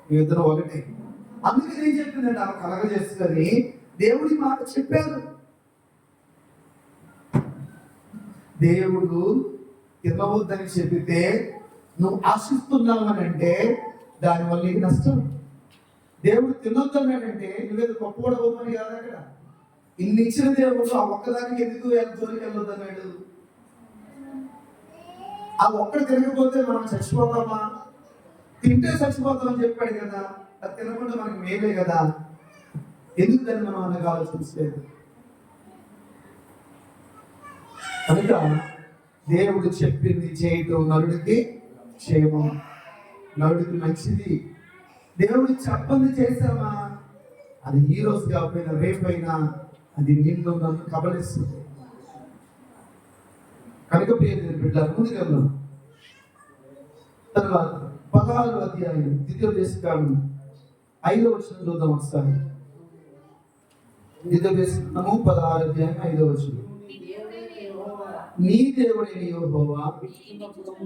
మీ ఇద్దరు ఒకటే. అందుకని ఏం చెప్పిందంటే ఆమె కలగజేస్తుందని దేవుడి మాట చెప్పారు. దేవుడు తినవద్దని చెబితే నువ్వు ఆశిస్తున్నావు అని అంటే దానివల్ల నీకు నష్టం. దేవుడు తినొద్దన్నాడంటే నువ్వేదో గొప్పవాడవని కాదు. అక్కడ ఇన్ని ఇచ్చిన దేవుడు ఆ ఒక్కదానికి ఎందుకు జోలికి వెళ్ళొద్దన్నాడు? ఆ ఒక్కడు తినకపోతే మనం చచ్చిపోతామా? తింటే చచ్చిపోతామని చెప్పాడు కదా. అది తినకుండా మనకి మేలే కదా, ఎందుకు దాన్ని మనం అన్నగా ఆలోచించలేదు? కనుక దేవుడు చెప్పింది చేయటం నరుడికి క్షేమం, నరుడికి మంచిది. దేవుడు చెప్పంది చేశామా, అది ఈ రోజు కాకపోయినా రేపైనా అది నిన్ను నన్ను కబలిస్తుంది. కనుక ప్రియమైన బిడ్డలారా, ముందుకెళ్దాం. తర్వాత 16వ అధ్యాయం ద్వితీయోపదేశకాండం 5వ వచనం చూద్దాం ఒకసారి. ద్వితీయోపదేశకాండము 16వ అధ్యాయం 5వ వచనం. నీ దేవుడైన యెహోవా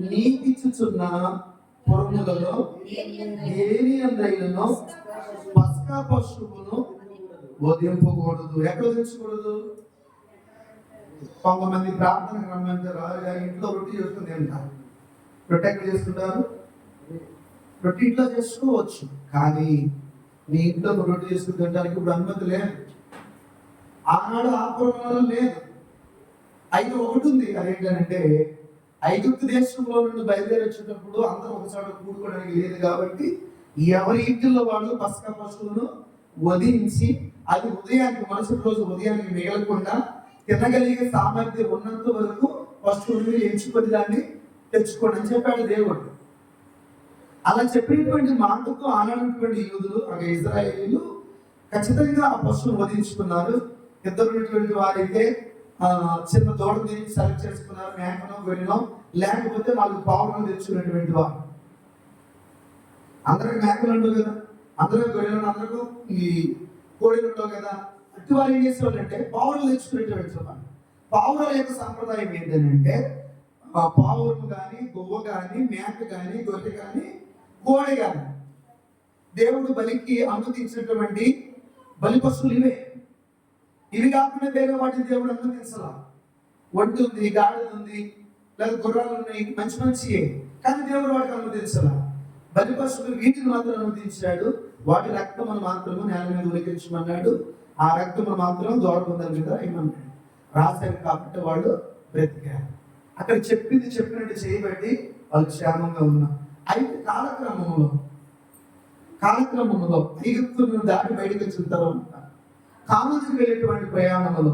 నీకిచ్చుచున్న పొరములలో దేని అందైనను పస్కా పశువును వధింపకూడదు. ఎక్కడ వధించకూడదు? కొంతమంది ప్రార్థన రమ్మంటే రారుగా ఇంట్లో రొట్టి చేసుకుని తింటారు. రొట్టె ఎక్కడ చేసుకుంటారు? రొట్టి ఇంట్లో చేసుకోవచ్చు, కానీ నీ ఇంట్లో రొట్టి చేసుకుని తినడానికి ఇప్పుడు అనుమతి లేదు. ఆనాడు ఆ పురాణంలో లేదు. అయితే ఒకటి ఉంది, అదేంటంటే ఐగుప్తు దేశంలో నుండి బయలుదేరి వచ్చేటప్పుడు అందరూ ఒకసారి కూడుకోవడానికి లేదు కాబట్టి ఎవరి ఇంటిలో వాళ్ళు పస్కా పశువులను వధించి అది ఉదయానికి మరుసటి రోజు ఉదయానికి మిగలకుండా తినగలిగే సామర్థ్యం ఉన్నంత వరకు పశువులను ఎంచుకొని దాన్ని తెచ్చుకోండి అని చెప్పాడు దేవుడు. అలా చెప్పినటువంటి మాటకు ఆనాడున్నటువంటి యూదులు, ఇజ్రాయేలీలు ఖచ్చితంగా ఆ పశువును వధించుకున్నారు. ఇద్దరు ఉన్నటువంటి వారైతే చిన్న దూడని సెలెక్ట్ చేసుకున్నారు, మేకను గొర్రెను, లేకపోతే 4 పావులను తెచ్చుకున్నటువంటి వారు. అందరికి మేకలు ఉండవు కదా, అందరికి గొర్రెలు, అందరికీ ఈ కోడిలు ఉండవు కదా. అట్టి వారు ఏం చేసేవాళ్ళు అంటే పావులు తెచ్చుకునేటువంటి వారు. పావుల యొక్క సంప్రదాయం ఏంటంటే పావులు కానీ, గువ్వ కానీ, మేక కానీ, గొర్రె కానీ, కోడి కానీ దేవుడు బలికి అనుమతించినటువంటి బలి పశువులు ఇవే. ఇవి కాకుండా వేరే వాటిని దేవుడు అనుమతించాల. ఒంటి ఉంది, గాడిద ఉంది, లేదా గుర్రాలు ఉన్నాయి, మంచి మంచియే, కానీ దేవుడు వాటికి అనుమతించాల. బలి పశువులు వీటిని మాత్రం అనుమతించాడు. వాటి రక్తమును మాత్రము నేల మీద ఉలికించమన్నాడు. ఆ రక్తమును మాత్రం దూడకుందని మీద ఏమన్నాడు రాశారు. కాబట్టి వాళ్ళు బ్రతికారు. అక్కడ చెప్పినట్టు చేయబట్టి వాళ్ళు క్షేమంగా ఉన్నారు. అయితే కాలక్రమంలో కాలక్రమంలో ఐగుప్తును దాటి బయటకు వచ్చిన తర్వాత కానానుకు వెళ్ళేటువంటి ప్రయాణంలో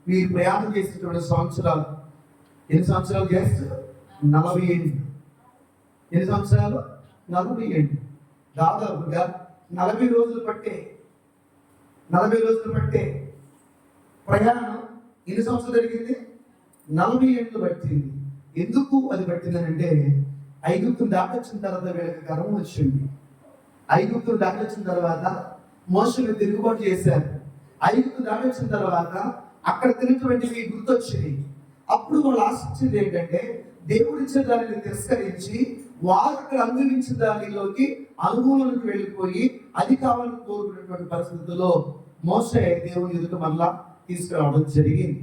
మీరు ప్రయాణం చేసేటువంటి సంవత్సరాలు ఎన్ని సంవత్సరాలు చేస్తారు? 40 ఏళ్ళు. ఎన్ని సంవత్సరాలు? 40 ఏళ్ళు. దాదాపుగా 40 రోజులు పట్టే ప్రయాణం ఎన్ని సంవత్సరాలు జరిగింది? 40 ఏళ్ళు పట్టింది. ఎందుకు అది పట్టిందనంటే ఐగుప్తును దాటొచ్చిన తర్వాత వీళ్ళకి గర్వం వచ్చింది. ఐగుప్తును దాటొచ్చిన తర్వాత మోషేని తిరుగుబాటు చేశారు. ఐగుప్తు దాటొచ్చిన తర్వాత అక్కడ తిరిగినటువంటివి గుర్తొచ్చినాయి. అప్పుడు వాళ్ళు ఆశించింది ఏంటంటే దేవుడిచ్చే దానిని తిరస్కరించి వారు అక్కడ అనుభవించిన దానిలోకి అనుభవంలోకి వెళ్ళిపోయి అది కావాలని కోరుకునేటువంటి పరిస్థితుల్లో మోషే దేవుని ఎదుట మళ్ళా తీసుకురావడం జరిగింది.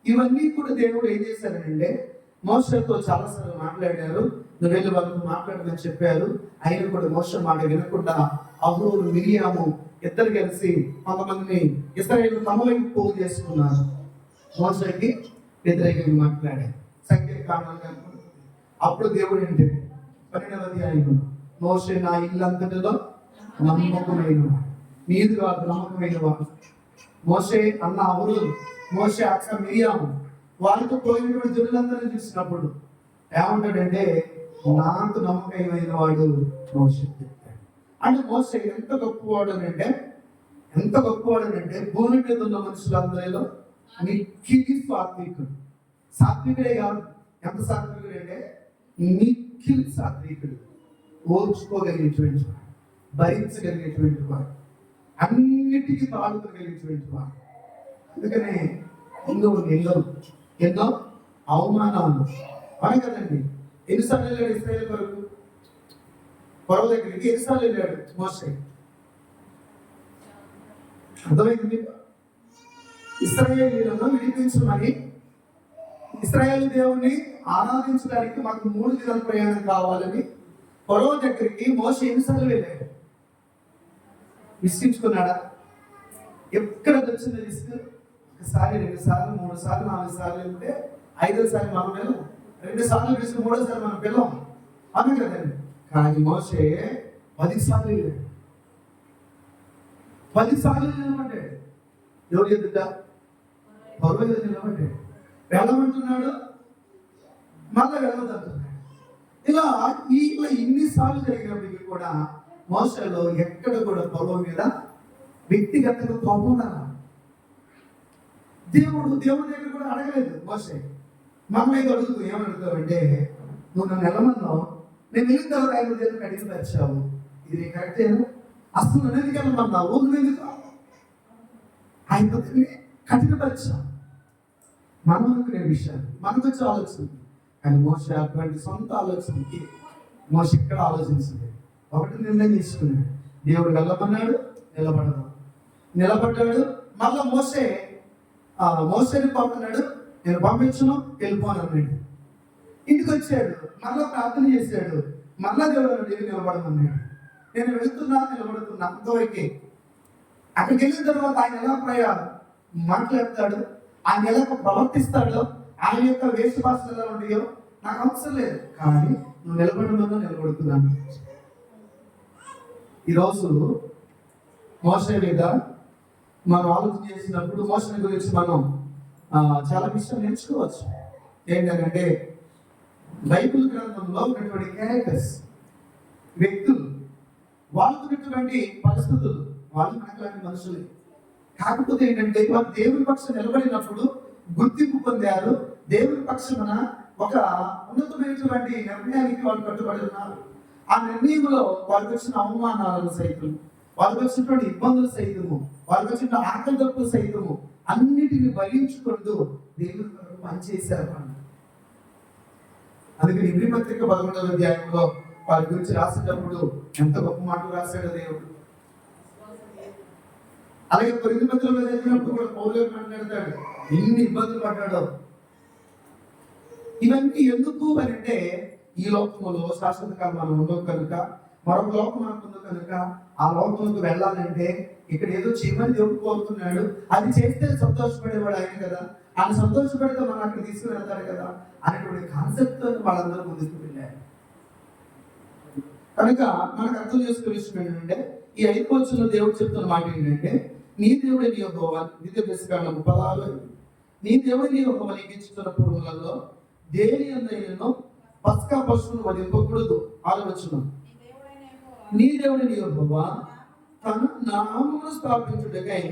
ఇవన్నీ కూడా దేవుడు ఏం చేశారంటే మోషేతో చాలాసార్లు మాట్లాడారు. నువ్వు వెళ్ళి వాళ్ళతో మాట్లాడమని చెప్పారు. అయినా కూడా మోషే మాట వినకుండా అహరోను మిరియాము ఇద్దరు కలిసి కొంతమందిని ఇశ్రాయేలు తమ వైపు పోగు చేసుకున్నారు. మోషేకి వ్యతిరేకంగా మాట్లాడారు. సంఖ్యాకారణంగా అప్పుడు దేవుడు ఏంటి 12వ అధ్యాయంలో మోషే నా ఇల్లంతటిలో నమ్మకమైన నీదు కాదు నమ్మకమైన వాడు. మోషే అన్న అహరోను, మోషే అక్క మిరియాము వాళ్ళతో పోయినటువంటి జనులందరినీ చూసినప్పుడు ఏమంటాడంటే నాకు నమ్మకమైన వాడు మోషే. అంటే మోషే ఎంత గొప్పవాడు అంటే భూమి మీద ఉన్న మనుషులందరిలో మిక్కిలి సాత్వికుడు. సాత్వికుడే కాదు, ఎంత సాత్వికుడు అంటే మిక్కిలి సాత్వికుడు. ఓర్చుకోగలిగేటువంటి వాడు, భరించగలిగేటువంటి వాడు, అన్నిటికీ తాళుకోగలిగేటువంటి వాడు. అందుకనే ఎన్నో అవమానాలు అనే కదండి. ఎన్నిసార్లు వెళ్ళాడు ఇశ్రాయేలు కొరకు? పొరవ దగ్గరికి ఎన్నిసార్లు వెళ్ళాడు మోషే? అర్థమైంది? ఇశ్రాయేలీయులను విడిపించమని ఇశ్రాయేలు దేవుణ్ణి ఆరాధించడానికి మాకు 3 దినాల ప్రయాణం కావాలని పొరవ దగ్గరికి మోషే ఎన్నిసార్లు వెళ్ళాడు? విసిగించుకున్నాడా? ఎక్కడ వచ్చింది విసుగు? 1 సారి 2 సార్లు 3 సార్లు 4 సార్లు వెళ్తే 5వ సారి మనం వెళ్ళం. 2 సార్లు విసుగు 3వ సారి మనం వెళ్ళాం అదే కదండి. కానీ మోషే 10 సార్లు వెళ్ళాడు. 10 సార్లు నిలబడ్డాడు. ఎవరు ఎదుట? పొరవ ఎదుట నిలబడ్డాడు. వెళ్ళమంటున్నాడు, మళ్ళీ వెళ్ళదంటున్నాడు. ఇలా ఇన్నిసార్లు జరిగినప్పటికీ కూడా మోషేలో ఎక్కడ కూడా పొరవ మీద వ్యక్తిగతంగా కోపం రాలా. దేవుడి దగ్గర కూడా అడగలేదు మోషే. మమ్మీ అడుగుతూ ఏమడుగుతావంటే నువ్వు నన్ను వెళ్ళమన్నావు, నేను వెళ్ళిన తర్వాత 5 రోజులకు అడిగి వచ్చావు, ఇది కరెక్టేనా? అసలు నన్ను ఎందుకు వెళ్ళమన్నావు? నువ్వెందుకు ఆయన కఠినపరిచావు. మనం అనుకునే విషయాలు మనకు వచ్చే ఆలోచన. కానీ మోషే అటువంటి సొంత ఆలోచనకి మోషే ఎక్కడ ఆలోచించింది? ఒకటి నిర్ణయం తీసుకున్నాడు. దేవుడు వెళ్ళమన్నాడు, నిలబడ్డాడు. మళ్ళా మోసేని పంపినాడు, నేను పంపించను, వెళ్ళిపోను అన్నాడు. ఇంటికి వచ్చాడు, మళ్ళా ప్రార్థన చేశాడు. మళ్ళా దేవుడు నిలబడమన్నాడు. నేను నిలబడుతున్నా అంతవరకే. అక్కడికి వెళ్ళిన తర్వాత ఆయన ఎలా మాట్లాడతాడు, ఆయన ఎలా ప్రవర్తిస్తాడో, ఆయన యొక్క వేషభాషలు ఎలా ఉన్నాయో నాకు అవసరం లేదు. కానీ నువ్వు నిలబడుతున్నాను. ఈరోజు మోషే మీద మనం ఆలోచన చేసినప్పుడు మోషే గురించి మనం చాలా విషయాలు నేర్చుకోవచ్చు. ఏంటంటే బైబిల్ గ్రంథంలో ఉన్నటువంటి క్యారెక్టర్స్, వ్యక్తులు, వాళ్ళకు ఉన్నటువంటి పరిస్థితులు, వాళ్ళు మనలాంటి మనుషులే. కాకపోతే ఏంటంటే వాళ్ళు దేవుని పక్షం నిలబడినప్పుడు గుర్తింపు పొందారు. దేవుని పక్షమున ఒక ఉన్నతమైనటువంటి నిర్ణయానికి వాళ్ళు కట్టుబడి ఉన్నారు. ఆ నిర్ణయంలో వాళ్ళకి వచ్చిన అవమానాలను సైతం, వాళ్ళకి వచ్చినటువంటి ఇబ్బందులు సైతము, వాళ్ళకి వచ్చిన ఆకలి దప్పులు సైతము అన్నిటిని భరించుకుంటూ దేవుని కొరకు పనిచేశారు. అందుకని ఇబ్రీ పత్రిక 11వ అధ్యాయంలో వాళ్ళ గురించి రాసేటప్పుడు ఎంత గొప్ప మాటలు రాశాడో దేవుడు. అలాగే కొరింథీ పత్రికలో చదివినప్పుడు కూడా పౌలు మాట్లాడతాడు, ఎన్ని ఇబ్బందులు పడ్డాడో. ఇవన్నీ ఎందుకు అని అంటే ఈ లోకంలో శాశ్వత కాలం మనం ఉండవు కనుక, మరొక లోకం మనకు ఉంది కనుక ఆ లోకంలోకి వెళ్ళాలంటే ఇక్కడ ఏదో చేయమని దేవుడు కోరుతున్నాడు. అది చేస్తే సంతోషపడేవాడు ఆయన కదా, ఆయన సంతోషపడితే మనం అక్కడ తీసుకుని వెళ్తాడు కదా అనేటువంటి కాన్సెప్ట్ వాళ్ళందరూ ముందుకు వెళ్ళారు. కనుక మనకు అర్థం చేసుకునే విషయం ఏంటంటే ఈ 5 వచనంలో దేవుడు చెప్తున్న మాట ఏంటంటే నీ దేవుడే నీ యెహోవా, ద్వితీయోపదేశకాండము 16 నీ దేవుడే నీ యెహోవా నీకు ఇచ్చుతున్న పురుగులలో దేని యందైనను పస్కా పశువును వధింపకూడదు. 6వ వచనం నీ దేవుడే నీ యెహోవా తన నామమును స్థాపించుటకై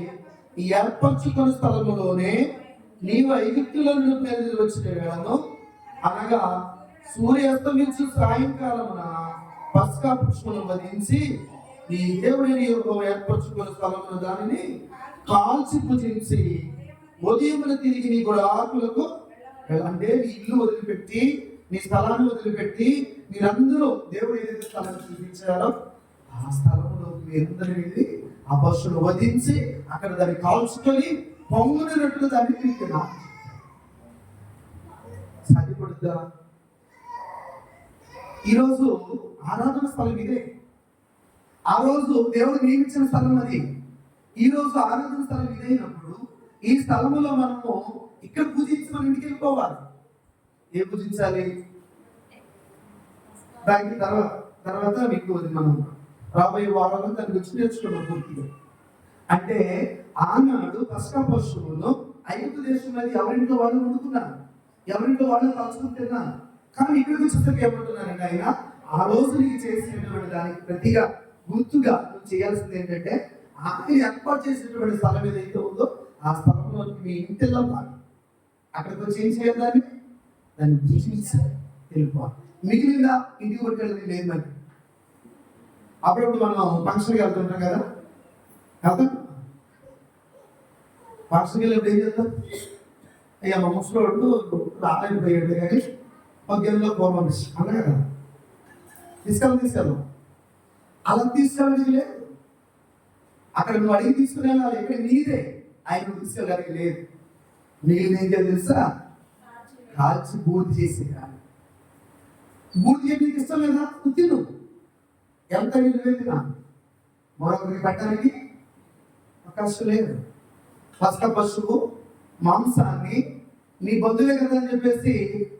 ఏర్పరచుకున్న స్థలములోనే నీవు ఐగుప్తులో నుండి వచ్చిన వేళను అనగా సూర్యాస్తమించు సాయంకాలమున పస్కా పశువును వధించి నీ దేవుడిని ఏర్పరచుకున్న స్థలమున దానిని కాల్చి పూజించి ఉదయమున తిరిగి నీ గుడాకులకు అంటే నీ ఇల్లు వదిలిపెట్టి నీ స్థలాన్ని వదిలిపెట్టి మీరందరూ దేవుడు ఏదైతే స్థలాన్ని చూపించారో ఆ స్థలంలో మీరందరూ వెళ్ళి ఆ పశువును వధించి అక్కడ దాన్ని కాల్చుకొని పొంగునట్లు దాన్ని తిరిగినా సరిపడుద్దా? ఈరోజు ఆరాధన స్థలం ఇదే. ఆ రోజు దేవుడు నియమించిన స్థలం అది. ఈ రోజు ఆరాధన స్థలం ఇదైనప్పుడు ఈ స్థలంలో మనము ఇక్కడ పూజించి మన ఇంటికి వెళ్ళిపోవాలి. ఏ పూజించాలి? దానికి తర్వాత మీకు మనం రాబోయే వారాల్లో దాని గురించి నేర్చుకున్నాం పూర్తిగా. అంటే ఆనాడు పస్కా పశువును ఐగుప్తు దేశంలో ఎవరింట్లో వాళ్ళు వండుకున్నారు, ఎవరింట్లో వాళ్ళు కాల్చుకుని తిన్నారు. కానీ ఇక్కడికి వచ్చేసరికి ఏమంటున్నారంటే ఆయన ఆ రోజు నీకు చేసినటువంటి దానికి ప్రతిగా గుర్తుగా నువ్వు చేయాల్సింది ఏంటంటే ఆయన ఏర్పాటు చేసినటువంటి స్థలం ఏదైతే ఉందో ఆ స్థలంలో మీ ఇంటిలో కాదు, అక్కడికి వచ్చి ఏం చేయాలి? దాన్ని పూజించి వెళ్ళిపోవాలి. మిగిలిన ఇంటికి పట్టుకెళ్ళి లేదు మనకి. అప్పుడప్పుడు మనం ఫంక్షన్కి వెళ్తుంటాం కదా, ఫంక్షన్కి వెళ్ళినప్పుడు ఏం చేద్దాం? అయ్యా మా ముసలోడు రాలేకపోయాడు కానీ పద్దెనిమిదిలో పూర్వం అన్నా కదా, తీసుకెళ్ళాం. అలా తీసుకెళ్ళడానికి లేదు. అక్కడ నువ్వు అడిగి తీసుకుని వెళ్ళాలి. ఎక్కడ నీదే, ఆయన తీసుకెళ్ళడానికి లేదు. మిగిలిన ఏం చేయాలి తెలుసా? కాల్చి బూర్తి చేసేయాలి. బూర్తి చేయడానికి ఇష్టం లేదా? నువ్వు తిను. ఎంత నీళ్ళు తినా మరొకరికి పెట్టడానికి అవకాశం లేదు. పస్కా పశువు మాంసాన్ని నీ బంధువే కదా అని చెప్పేసి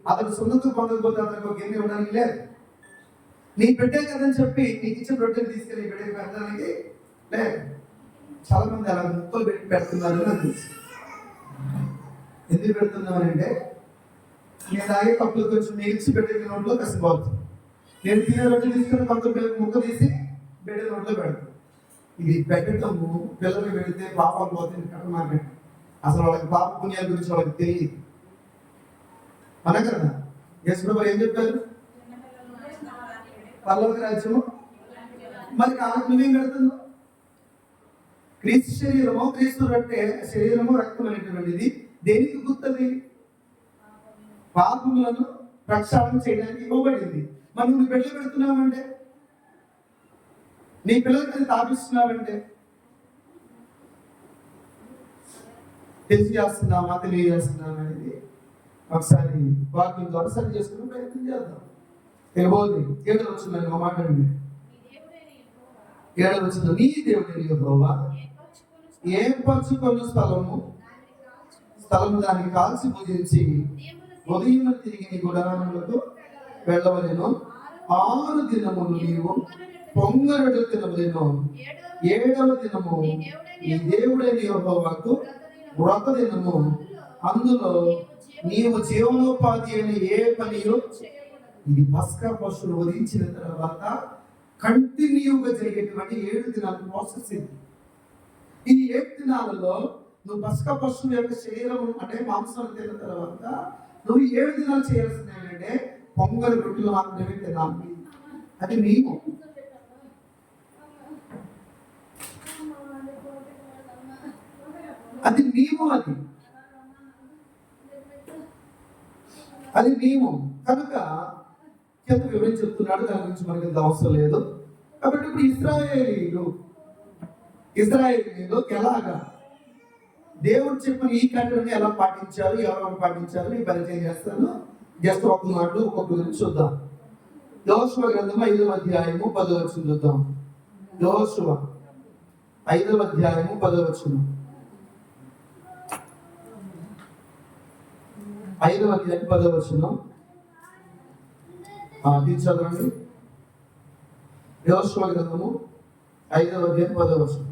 అతను సొంతకు పొందకపోతే అతనికి ఒక గిన్నె ఇవ్వడానికి లేదు. నీ బిడ్డే కదని చెప్పి నీకు ఇచ్చిన రొట్టెని తీసుకెళ్ళి బిడ్డకి పెట్టడానికి లేదు. చాలా మంది అలా ముక్కలు పెట్టి పెడుతున్నారు అని తెలుసు. ఎందుకు పెడుతున్నానంటే నేను తాగే కప్పులు కొంచెం మిగిల్చి బిడ్డ నోట్లో కసిపోతుంది. నేను తినే రొట్టె తీసుకుని కొంత ముక్క తీసి బిడ్డ నోట్లో పెడతాను. ఇది పెట్టడము పిల్లలు పెడితే పాపాలు పోతుంది కట్టమాకండి. అసలు వాళ్ళకి పాప పుణ్యాల గురించి వాళ్ళకి తెలియదు. అన కదా యేసుప్రభువు ఏం చెప్పారు? పరలోక రాజ్యము మరి కాలకు నువ్వేం పెడుతున్నావు? క్రీస్తు శరీరము, క్రీస్తు రొట్టె శరీరము రక్తం అనేటువంటిది దేనికి గుర్తది? పాపములను ప్రక్షాళన చేయడానికి ఇవ్వబడింది. మరి నువ్వు బిడ్డలు పెడుతున్నావంటే, నీ పిల్లలకి అది తాపిస్తున్నావంటే తెలిసి చేస్తున్నామా తెలియజేస్తున్నామా అనేది ఒకసారి వాక్యం ద్వారా సరి చేసుకుని ప్రయత్నం చేద్దాం. తెలియబోదు 7వ వచనంలో ఒక మాట అండి. 7వ వచనం నీ దేవుడైన యెహోవా ఏర్పరచుకున్న స్థలము దానికి కాల్చి పూజించి ఉదయం తిరిగి నీ గుడారములకు వెళ్ళవలెను. 6 దినములు నీవు పొంగరొట్టెలు తినవలెను. 7వ దినము నీ దేవుడైన యెహోవాకు వ్రత దినము. అందులో నీవు జీవనోపాధి అయిన ఏ పనియో ఇది పస్కా పశువులు వధించిన తర్వాత కంటిన్యూగా జరిగేటువంటి 7 దినాల ప్రాసెస్ ఇది. ఈ 7 దినాలలో నువ్వు పస్కా పశువు యొక్క శరీరం అంటే మాంసం తిన్న తర్వాత నువ్వు 7 దినాలు చేయాల్సింది ఏంటంటే పొంగల్ రొట్టెలు మాత్రమే తినాలి. అది నీవు. అది నీవు అది నీవు కనుక కింద వివరించి చెప్తున్నాడు. దాని గురించి మనకి ఎంత అవసరం లేదు. కాబట్టి ఇప్పుడు ఇశ్రాయేలీయులు ఎలాగా దేవుడు చెప్పిన ఈ కంట్రీని ఎలా పాటించారు, ఎవరెవరు పాటించారు ఈ పరిచయం చేస్తాను. జస్ట్ ఒక మాటలు ఒక్కొక్క గురించి చూద్దాం. యోషువ గ్రంథం 5వ అధ్యాయము 10వ వచనం చూద్దాం. యోషువ 5వ అధ్యాయము 10వ వచనం. 5వ అధ్యాయం 10వ వచనం. చదవండి. యోషువ గ్రంథము 5వ అధ్యాయం 10వ వచనం.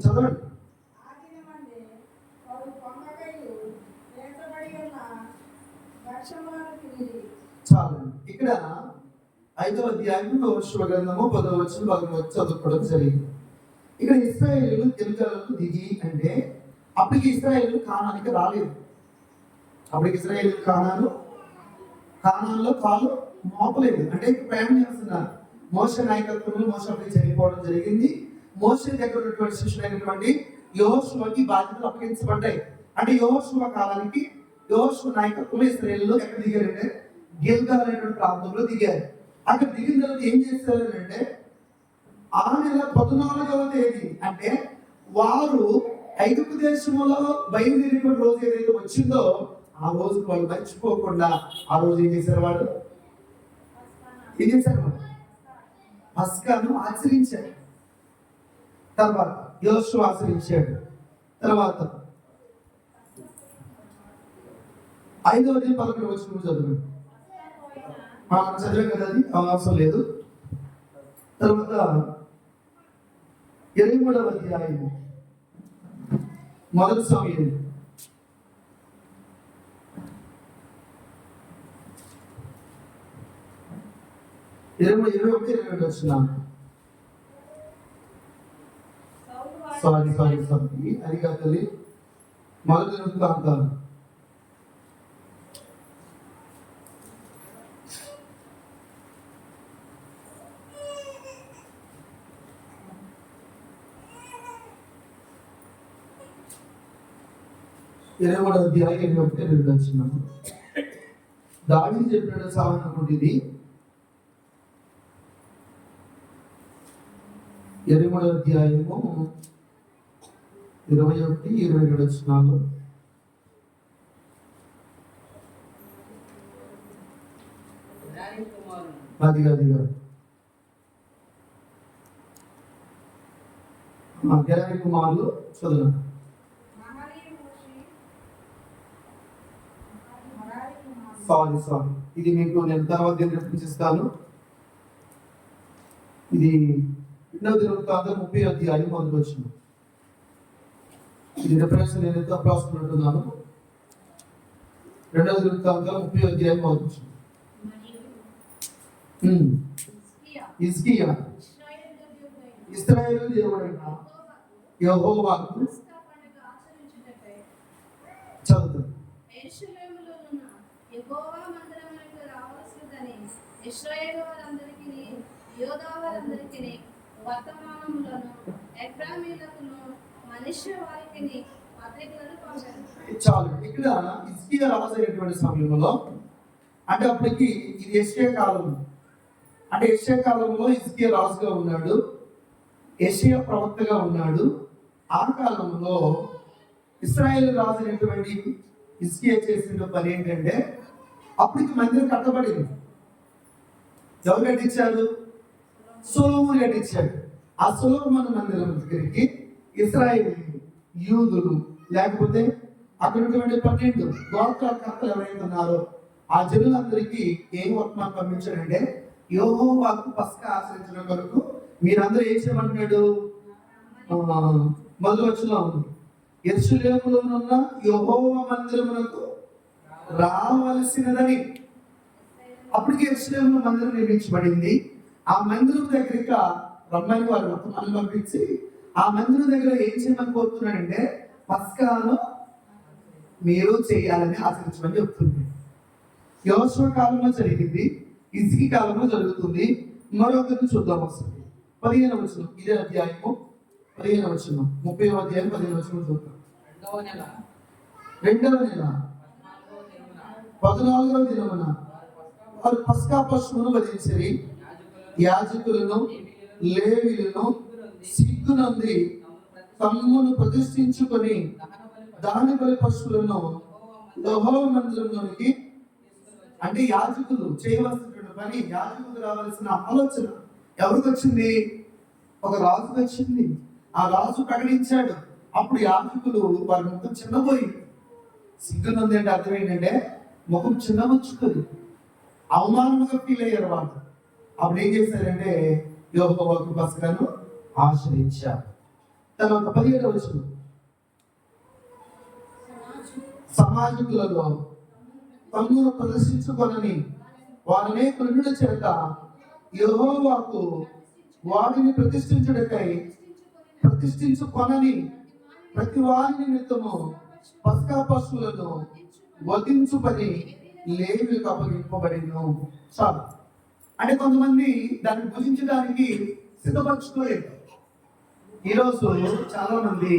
చదవండి. చాలు. ఇక్కడ 5వ అధ్యాయం యోషువ గ్రంథము 10వ వచనం చదువుకోవడం జరిగింది. ఇక్కడ ఇశ్రాయేలు గిల్గాలుకు దిగి అంటే అప్పటికి ఇశ్రాయేలు కానానికి రాలేదు. అప్పటికి ఇశ్రాయేలు కానాన్లో కాలు మోపలేదు, అంటే ప్రయాణం చేస్తున్నారు. మోషే నాయకత్వంలో మోషే అప్పటికి చనిపోవడం జరిగింది. మోషే దగ్గర ఉన్నటువంటి శిష్యులైనటువంటి యెహోషువకి బాధ్యతలు అప్పగించబడ్డాయి. అంటే యెహోషువ కాలానికి యెహోషువ నాయకత్వంలో ఇశ్రాయేలు ఎక్కడ దిగారంటే గిల్గాల్ అనేటువంటి ప్రాంతంలో దిగారు. అక్కడ దిగిన తర్వాత ఏం చేస్తారు అంటే ఆ నెల 14వ తేదీ అంటే వారు ఐగుప్తు దేశంలో బయలుదేరిన రోజు ఏదైతే వచ్చిందో ఆ రోజు వాళ్ళు మర్చిపోకుండా ఆ రోజు ఏం చేశారు, వాడు ఏం చేశారు, పస్కాను ఆచరించారు. తర్వాత యోషువ ఆచరించాడు. తర్వాత 5వ అధ్యాయం 11వ వచనం చదువు. చదివాం కదా, అది అవసరం లేదు. తర్వాత 23వ అధ్యాయం మొదటి సమయం 21-22 వచ్చిన సారీ అది కాదు, మొదటి వృత్తాంతాలు 23వ అధ్యాయం 21-22 వచ్చిన దావీదు చెప్పిన సామాన్యటువంటి ఇది 23వ అధ్యాయము 21-22 వచనాలు. అది కాదు గెరారి కుమారులు చదువు. సారీ ఇది మీకు నేను తర్వాత రిఫరెన్స్ ఇస్తాను. ఇది 2వ దినవృత్తాంతం 30వ అధ్యాయం మొదటి వచనం. ఇది రిఫరెన్స్ నేను ఎంత రాసుకుంటున్నాను. 2వ దినవృత్తాంతం 30వ అధ్యాయం మొదటి వచనం. హిజ్కియా ఇశ్రాయేలు దేవుడైన యెహోవాకు చదువుతాడు. యెహోవా మందిరమునకు రావలసినదని ఇశ్రాయేలు వారందరికీ యూదా వారందరికీ వర్తమానములను ఎఫ్రాయిమీయులకును మనష్షే వారికి పత్రికలను పంపారు. చాలు. ఇక్కడ హిజ్కియా రాజైనటువంటి సమయంలో అంటే అప్పటికి ఇది యెషయా కాలం. అంటే యెషయా కాలంలో హిజ్కియా రాజుగా ఉన్నాడు, యెషయా ప్రవక్తగా ఉన్నాడు. ఆ కాలంలో ఇశ్రాయేలు రాజు అయినటువంటి హిజ్కియా చేసిన పని ఏంటంటే అప్పటికి మందిరం కట్టబడింది. ఎవరు కట్టించాడు? సొలొమోను కట్టించాడు. ఆ సొలొమోను మందిరం దగ్గరికి ఇశ్రాయేలు యూదులు లేకపోతే అక్కడ ఉన్నటువంటి 12 గోత్రకర్తలు ఎవరైతే ఉన్నారో ఆ జనులందరికీ ఏం వర్తమానం పంపించాడంటే యెహోవాకు పస్కా ఆచరించడం కొరకు మీరందరూ ఏం చేయమంటున్నాడు. మొదటి వచనంలో ఉంది, యెరూషలేములోనున్న యెహోవా మందిరమునకు రావలసినదని. అప్పటికి యెరూషలేములో మందిరం నిర్మించబడింది. ఆ మందిరం దగ్గరికి రమ్మని వారు వర్తమానం పంపించి ఆ మందిరం దగ్గర ఏం చేయమని కోరుతున్నాడంటే పస్కాను మీరు చేయాలని ఆచరించమని చెప్తుంది. యోషువ కాలంలో జరిగింది, హిజ్కియా కాలంలో జరుగుతుంది. మరొకరిని చూద్దాం ఒకసారి. 15వ వచనం, ఇదే అధ్యాయము 15వ వచనం, 30వ అధ్యాయం 15వ వచనం చూద్దాం. 2వ నెల 14వ దినమున వారు పస్కా పశువును వధించిరి. యాజకులను లేవీయులను సిగ్గునంది తమ్మును ప్రతిష్ఠించుకొని దాని బలి పశువులను యెహోవా మందిరంలోనికి, అంటే యాజకులు చేయవలసినటువంటి పని, యాజకులు రావాల్సిన ఆలోచన ఎవరికి వచ్చింది? ఒక రాజుకు వచ్చింది. ఆ రాజు ప్రకటించాడు. అప్పుడు యాజకులు వారి ముఖం చిన్నపోయింది. సిగ్గునుంది అంటే అర్థం ఏంటంటే ముఖం చిన్నముచ్చుకుంది, అవమానంగా ఫీల్ అయ్యారు వాళ్ళు. అప్పుడు ఏం చేశారంటే యెహోవాకు పస్కాను ఆశ్రయించారు. తర్వాత 17వ వచనం, సమాజకులలో తమ్మును ప్రదర్శించుకొనని వారినే కృణుల చేత యెహోవాకు వాడిని ప్రతిష్ఠించుకొనని ప్రతి వారి నిమిత్తము పస్కా పశువులను వధించు పని లేవీయులకు అప్పగింపబడిను. చాలు. అంటే కొంతమంది దాన్ని భుజించడానికి సిద్ధపరచుకోలేదు. ఈరోజు చాలా మంది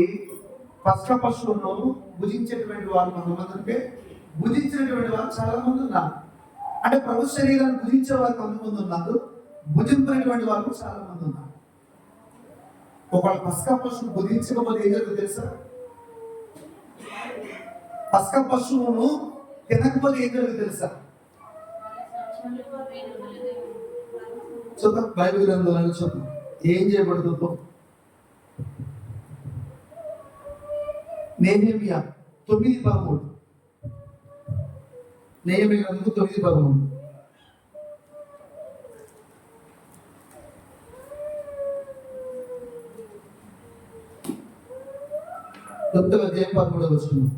పస్కా పశువులను భుజించేటువంటి వారు కొంతమంది ఉంటే, భుజించినటువంటి వారు చాలా మంది ఉన్నారు. అంటే ప్రభు శరీరాన్ని భుజించే వారు కొంతమంది ఉన్నారు, భుజించినటువంటి వారు చాలా మంది ఉన్నారు. ఒకవేళ పస్కా పశువును భుజించకపోతే ఏం జరుగుతుంది తెలుసా? పస్కా పశువును తినకపోతే ఏం జరుగుతుంది తెలుసా? చూద్దాం బైబిల్ గ్రంథాలను చూద్దాం ఏం చేయబడుతుందో. నెహెమియా 9:13, నెహెమియా గ్రంథం 9:13. కొత్తగా అధ్యాయం 13వ వచనం.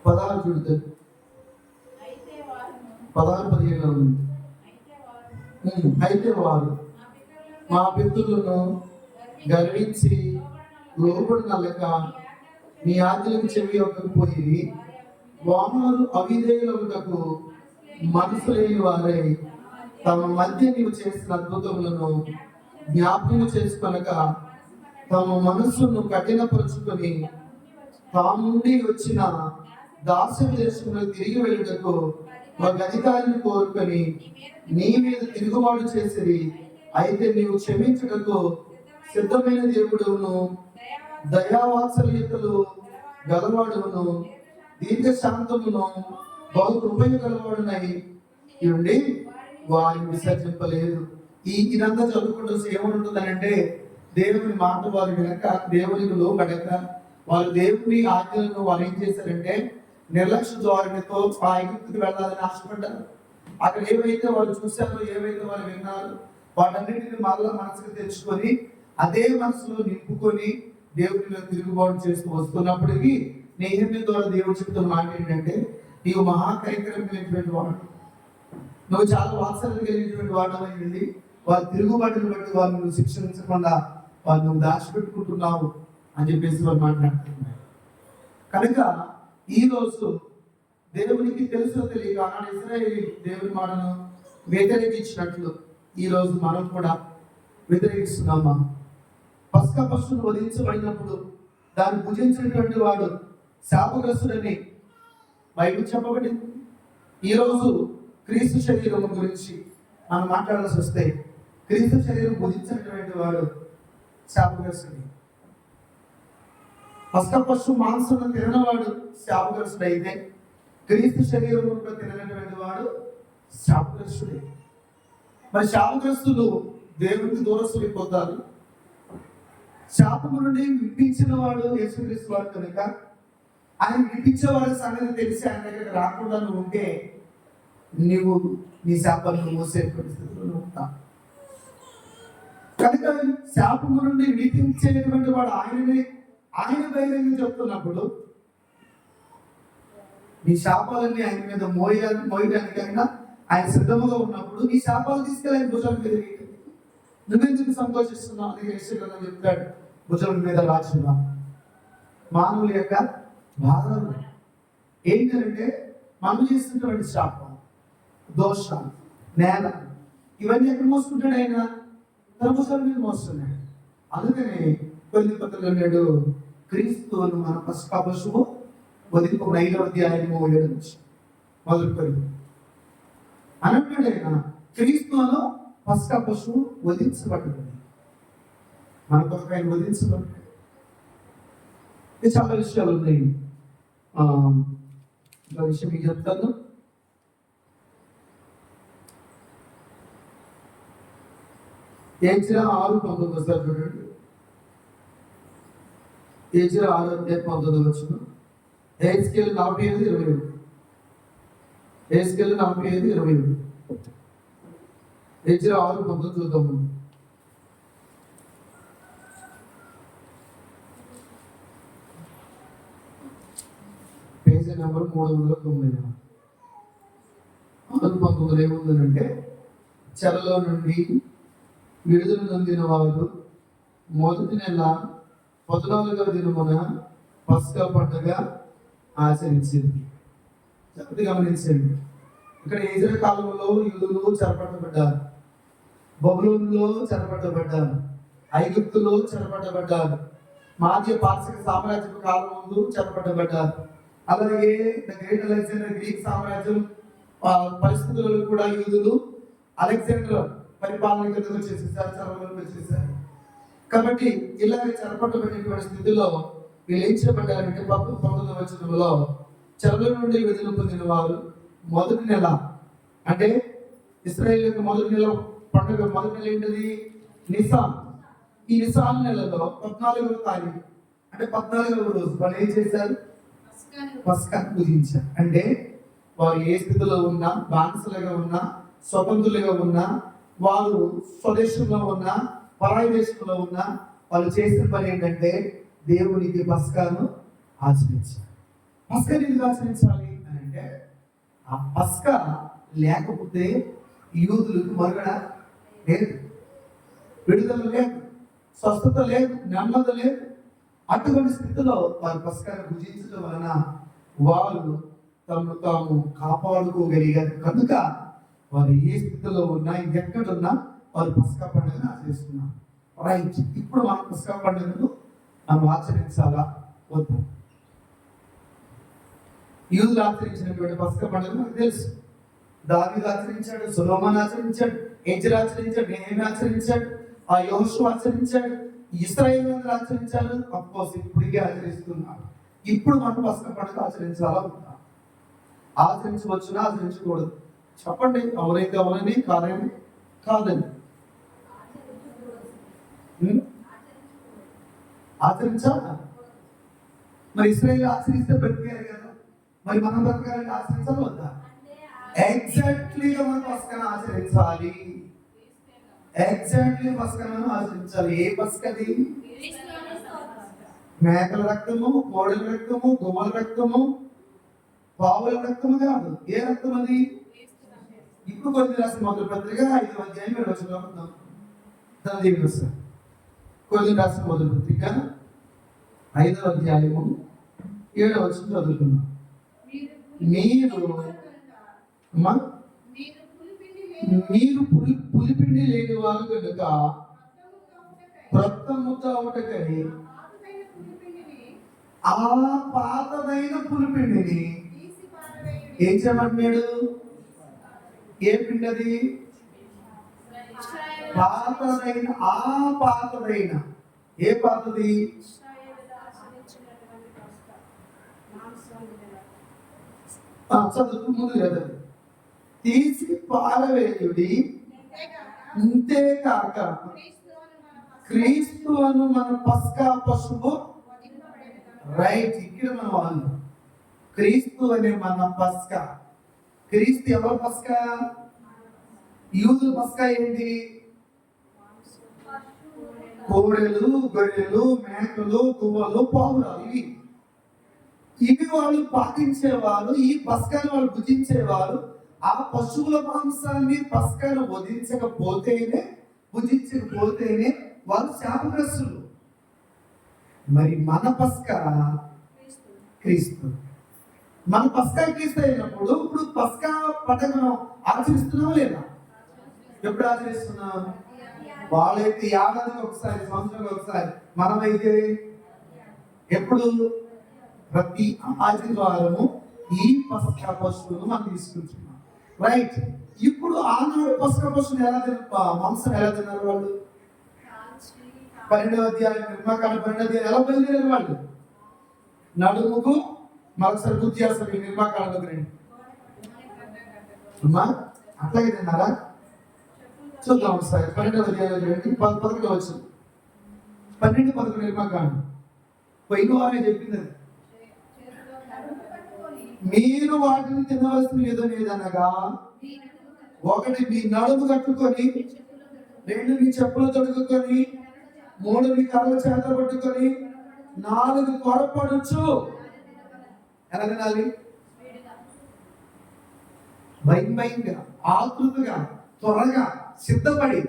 పదహారు చూడతారు, 16-17 ఉంది. అయితే వారు మా పితరులను గర్వించి లోబడినలేక నీ ఆజ్ఞలకు చెవి ఒక్కకపోయి వారు అవిధేయులకు మనసు లేని వారై తమ మధ్య నీవు చేసిన అద్భుతములను జ్ఞాపకం చేసుకొనక తమ మనస్సును కఠినపరుచుకొని తాముండి వచ్చిన దాస్య దేశంలో తిరిగి వెళ్ళుటకు ఒక అధికారిని కోరుకొని నీ మీద తిరుగుబాటు చేసిరి. అయితే నీవు క్షమించుటకు సిద్ధమైన దేవుడును, దయావాత్సల్యతలు గలవాడును, దీర్ఘశాంతమును, బహు కృపయ గలవాడునై ఉండి వారిని విసర్జింపలేదు. ఇదంతా చదువుకుంటూ ఏముంటుందని అంటే, దేవుని మాట వారు వినక, దేవునికి లోబడక, వారు దేవుని ఆజ్ఞలను వారు ఏం చేశారంటే నిర్లక్ష్య ధోరణితో ఆ ఐగుప్తుకి వెళ్ళాలని ఆశపడ్డారు. అక్కడ ఏవైతే వారు చూశారో, ఏవైతే వారు విన్నారు, వాటన్నిటిని మళ్ళా మనసుకు తెచ్చుకొని అదే మనసులో నింపుకొని దేవుని మీద తిరుగుబాటు చేస్తూ వస్తున్నప్పటికీ నెహెమ్యా ద్వారా దేవుడు చెప్తున్న మాట ఏంటంటే, నీవు మహాకైంకర్యం కలిగినటువంటి వాడు, నువ్వు చాలా వాత్సల్యం కలిగినటువంటి వాడమైంది, వారి తిరుగుబాటును బట్టి వారు నువ్వు శిక్షించకుండా వారు నువ్వు దాచిపెట్టుకుంటున్నావు అని చెప్పేసి వారు మాట్లాడుతున్నారు. కనుక ఈ రోజు దేవునికి తెలుసో తెలియక ఆనాడు ఇశ్రాయేలు దేవుని మాటను వ్యతిరేకించినట్లు ఈ రోజు మనం కూడా వ్యతిరేకిస్తున్నామా? పస్కా పశువును వధించబడినప్పుడు దాన్ని భుజించినటువంటి వాడు శాపగ్రస్తుడని బైబిల్ చెప్పబడింది. ఈరోజు క్రీస్తు శరీరం గురించి మనం మాట్లాడాల్సి వస్తే, క్రీస్తు శరీరం భుజించినటువంటి వాడు శాపగ్రస్తుడి. పస్కా పశువు మాంసం తినవాడు శాపగ్రస్తుడు అయితే, క్రీస్తు శరీరం తినటువంటి వాడు శాపగ్రస్తుడే. మరి శాపగ్రస్తులు దేవునికి దూరస్తులైపోతారు. శాపము నుండి విడిపించిన వాడు యేసుక్రీస్తు వాడు కనుక ఆయన విడిపించేవాడి సంగతి తెలిసి ఆయన దగ్గర రాకుండా నువ్వు ఉంటే నీవు నీ శాపాలను మోసే పరిస్థితుల్లో ఉంటావు. కనుక శాపము నుండి విడిపించేటువంటి వాడు ఆయన ధైర్యంగా చెప్తున్నప్పుడు నీ శాపాలన్నీ ఆయన మీద మోయడానికైనా ఆయన సిద్ధముగా ఉన్నప్పుడు నీ శాపాలు తీసుకెళ్ళి ఆయన భుజం మీద నువ్వెందుకు సంతోషిస్తున్నావు అని యేసుక్రీస్తు చెప్తాడు. భుజం మీద రాచున్నా మానవుల యొక్క బాధలు ఏంటంటే మనం చేస్తున్నటువంటి శాపం, దోషం, నేల, ఇవన్నీ ఎక్కడ మోసుకుంటాడు ఆయన? తన భుజాల మీద మోస్తున్నాడు. అందుకనే కొన్ని పత్రికలు అన్నాడు, క్రీస్తువును మన పస్కా పశువు వదిలిపు 5వ అధ్యాయము 7 నుంచి మొదలుకొని అన్నట్టు ఆయన క్రీస్తువును పస్కా పశువు వధించబడ్డది. మన కొరకు ఆయన వధించబడ్డాడు. చాలా విషయాలు ఉన్నాయి. ఒక విషయం మీకు చెప్తాను. ఏజ్రా 6:19 ఒకసారి చూడండి. ఏజ్రా 6:19 వచ్చిన హెజ్కేలు 45:27. హెజ్కేలు 45:27. ఏజ్రా 6:19 చూద్దాము. Page number 309. 6:19 ఏముందనంటే, చెరలో నుండి విడుదల నొందిన వారు మొదటి నెల 14వ దినమున పస్కా పండుగ ఆచరించింది. జాగ్రత్తగా గమనించండి. ఇక్కడ ఇజ్రా కాలంలో యూదులు చెరపట్టబడ్డారు, బబులోనులో చెరపట్టబడ్డారు, ఐగుప్తులో చెరపట్టబడ్డారు, మాధ్య పార్శిక సామ్రాజ్య కాలం ముందు చెరపట్టబడ్డారు. అలాగే గ్రేట్ అలెగ్జాండర్ గ్రీక్ సామ్రాజ్యం పరిస్థితులలో కూడా యూదులు అలెగ్జాండర్ పరిపాలన కిందకు వచ్చేసేసారు, చెరలోకి వచ్చేసారు. కాబట్టి ఇలాగే చెరపట్టబడినటువంటి స్థితిలో వీళ్ళు ఏం చేయబడ్డారంటే 19వ వచనంలో చెరలో నుండి విడుదల పొందిన వారు మొదటి నెల, అంటే ఇశ్రాయేలు యొక్క మొదటి నెల పండుగ, మొదటి నెల ఏంటిది? నిసాన్. ఈ నిసాన్ నెలలో 14వ తారీఖు, అంటే 14వ రోజు వాళ్ళు ఏం చేశారు? పస్కా పూజించారు. అంటే వారు ఏ స్థితిలో ఉన్నా, బానిసలుగా ఉన్నా, స్వతంత్రులుగా ఉన్నా, వారు స్వదేశంలో ఉన్నా, పరాయి దేశంలో ఉన్నా, వాళ్ళు చేసిన పని ఏంటంటే దేవునికి పస్కాను ఆచరించాలి. పస్కా ఎందుకు ఆచరించాలి అని అంటే, ఆ పస్కా లేకపోతే యూదులకు మనుగడ లేదు, విడుదల లేదు, స్వస్థత లేదు, నెమ్మది లేదు. అటువంటి స్థితిలో వారు పస్కాను భుజించడం వలన వారు తమను తాము కాపాడుకోగలిగారు. కనుక వారు ఏ స్థితిలో ఉన్నా, ఎక్కడున్నా వారు పస్కా పండుగను ఆచరిస్తున్నారు. రైట్. ఇప్పుడు మనం పస్కా పండుగను మనం ఆచరించాలా వద్దా? యూదులు ఆచరించినటువంటి పస్కా పండుగ మనకు తెలుసు. దావీదు ఆచరించాడు, సొలొమోను ఆచరించాడు, ఎజ్రా ఆచరించాడు, నెహెమ్యా ఆచరించాడు, ఆ యెహోషువ ఆచరించాడు, ఇశ్రాయేలు ఆచరించారు. అఫ్కోర్స్ ఇప్పటికే ఆచరిస్తున్నారు. ఇప్పుడు మనం పస్కా పండుగ ఆచరించాలా వద్దా? ఆచరించవచ్చునా, ఆచరించకూడదు? చెప్పండి. అవునైతే అవునని, కాదని కాదని. ఆచరించాలా? మరి ఇశ్రాయేలు ఆచరిస్తే బ్రతికారు కదా, మరి మనం బ్రతకాలంటే ఆచరించాలి వద్దా? ఎగ్జాక్ట్లీగా మనం పస్కాను ఆచరించాలి. ఎగ్జాక్ట్లీ పస్కాను ఆచరించాలి. ఏ పస్కది? మేకల రక్తము, కోడల రక్తము, గుమ్మల రక్తము, పావుల రక్తము కాదు. ఏ రక్తం అది? ఇప్పుడు కొన్ని రాసిన మొదటి పత్రిక 5వ అధ్యాయం 7వ వచనం కొన్ని రాసిన మొదటి పత్రిక 5వ అధ్యాయము 7వ వచనం చదువుతున్నాం. మీరు పులిపిండి లేని వారు కనుక రక్తముద్ద ఒకటకై ఆ పాతదైన పులిపిండిని ఏం చేయమంటున్నాడు? ఏ పిండి అది? పాతదైన. ఆ పాతదైన. ఏ పాతది? చదువు ముందు కదా. తీసి పారవేయుడి, అంతేకాక క్రీస్తు అను మన పస్కా పశువు. రైట్. ఇక్కడ మన వాళ్ళు క్రీస్తు అనే మన పస్కా. క్రీస్తు ఎవరు పస్కా? యూదుల పస్కా ఏంటి? కోడెలు, గొర్రెలు, మేకలు, గువ్వలు, పావురాలు. ఇవి వాళ్ళు పాటించేవారు. ఈ పస్కాను వాళ్ళు భుజించేవారు. ఆ పశువుల మాంసాన్ని పస్కాను భుజించకపోతేనే వారు శాపగ్రస్తులు. మరి మన పస్కా క్రీస్తు. మన పస్కా క్రీస్తు అయినప్పుడు ఇప్పుడు పస్కా పండుగ మనం ఆచరిస్తున్నామా లేదా? ఎప్పుడు ఆచరిస్తున్నాం? వాళ్ళైతే ఏడాదికి ఒకసారి, సంవత్సరానికి ఒకసారి. మనమైతే ఎప్పుడు? ప్రతి ఆదివారము ఈ పస్కా పశువును మనం తీసుకుంటున్నాం. రైట్. ఇప్పుడు ఆనాడు పస్కా పశువులు ఎలా మాంసం ఎలా తిన్నారు వాళ్ళు? 12వ అధ్యాయం నిర్మాకాండ 12వ అధ్యాయం ఎలా బయలుదేరారు వాళ్ళు? నడుముకు మరొకసారి గుర్తు చేస్తారు ఈ నిర్మాకాండలోకి రండి అమ్మా. అట్లాగే తిన్నారా? చూద్దాం ఒకసారి 12వ అధ్యాయంలో రండి. 11వ వచనం 12-11 నిర్మాకాండం. పోయిన వారే చెప్పింది అది. మీరు వాటిని తినవలసిన లేదనగా, ఒకటి మీ నడుము కట్టుకొని, 2 మీ చెప్పులు తొడుగుకొని, 3 మీ కర్రల చేత పట్టుకొని, 4 త్వరపడుచు. ఎలా తినాలి? భయంగా, ఆతృతగా, త్వరగా, సిద్ధపడి.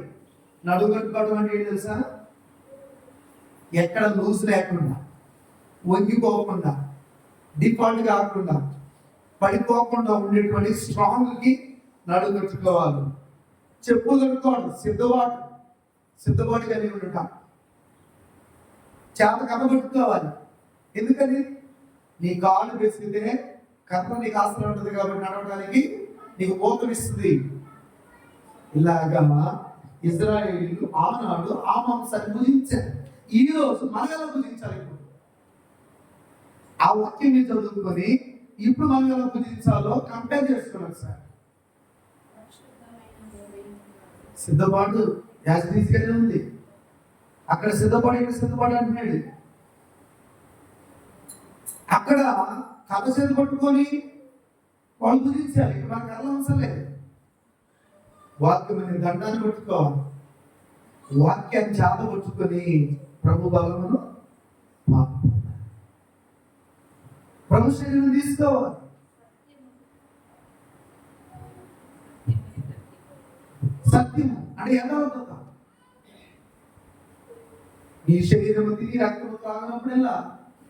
నడుము కట్టుకోవడం అంటే ఏంటి తెలుసా? ఎక్కడ లూజ్ లేకుండా, వంగిపోకుండా, డిఫాల్ట్ కాకుండా, పడిపోకుండా ఉండేటువంటి స్ట్రాంగ్ కి నడుము కట్టుకోవాలి. చెప్పులు కట్టుకోవాలి, సిద్ధపాటు కలిగి ఉండటం. చేత కర్ర పట్టుకోవాలి. ఎందుకని? నీ కాలు వేసితే కర్ర నీకు ఆసరా ఉంటుంది కాబట్టి నడవడానికి నీకు ఊతమిస్తుంది. ఇలాగా ఇజ్రాయేలీలు ఆనాడు ఆ మాంసాన్ని భుజించారు. ఈ రోజు మనం ఎలా భుజించాలి? ఇప్పుడు ఆ వాక్యాన్ని చదువుకొని ఇప్పుడు మనం ఎలా భుజించాలో కంపేర్ చేసుకున్నాం సార్. సిద్ధపాటు యాజ్గానే ఉంది. అక్కడ సిద్ధపాటు అంటున్నాడు. అక్కడ కథ చేతి పట్టుకొని వాళ్ళు భుజించాలి. ఇక్కడ మనకు అలా అవసరం లేదు. వాక్యం అనే దండాన్ని పట్టుకోవాలి. వాక్యాన్ని చేత పట్టుకొని ప్రభు బలమును ప్రభు శరీరం తీసుకోవాలి. సత్యం అంటే యథార్థత. నీ శరీరం తిని రక్తము తాగినప్పుడల్లా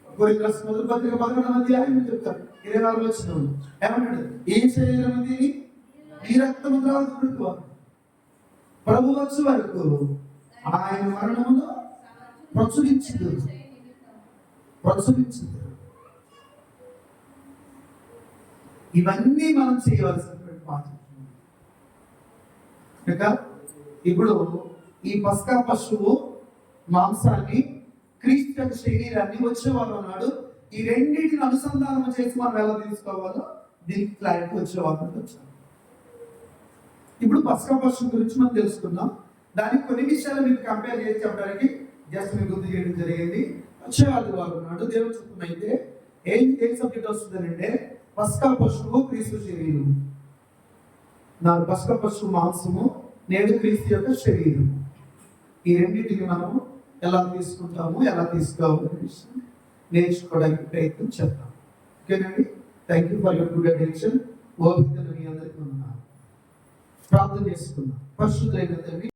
కొరింథీయులకు మొదటి పత్రిక 11వ అధ్యాయం చెప్తారు 24 వచనం ఏమంటాడు? ఈ శరీరం తిని ఈ రక్తము త్రాగుటకు ప్రభు వచ్చు వరకు ఆయన మరణమును ప్రచురించదు. ఇవన్నీ మనం చేయవలసినటువంటి బాధ్యత. ఇప్పుడు ఈ పస్కా పశువు మాంసాన్ని, క్రీస్తు యొక్క శరీరాన్ని వచ్చేవాళ్ళు అన్నాడు. ఈ రెండింటిని అనుసంధానం చేసి మనం ఎలా తీసుకోవాలో దీనికి క్లారిటీ వచ్చేవాళ్ళు వచ్చాం. ఇప్పుడు పస్కా పశువు గురించి మనం తెలుసుకుందాం. దానికి కొన్ని విషయాలు మీకు కంపేర్ చేసి చెప్పడానికి జస్ట్ మీకు గుర్తు చేయడం జరిగింది. వచ్చేవాళ్ళు వాళ్ళు ఉన్నాడు. దేవుని చిత్తం అయితే ఏం సబ్జెక్ట్ వస్తుందంటే పస్కా పశువు క్రీస్తు శరీరం. నాడు పస్కా పశువు మాంసము, నేడు క్రీస్తు యొక్క శరీరం. ఈ రెండింటిని మనము ఎలా తీసుకుంటాము, ఎలా తీసుకోవాలనే విషయం నేర్చుకోవడానికి ప్రయత్నం చేద్దాం. ఓకేనండి. Thank you for your good attention. ఓపికను మీ అందరికీ ఉన్నాను. ప్రార్థన చేసుకుందాం. పరిశుద్ధులైన తండ్రి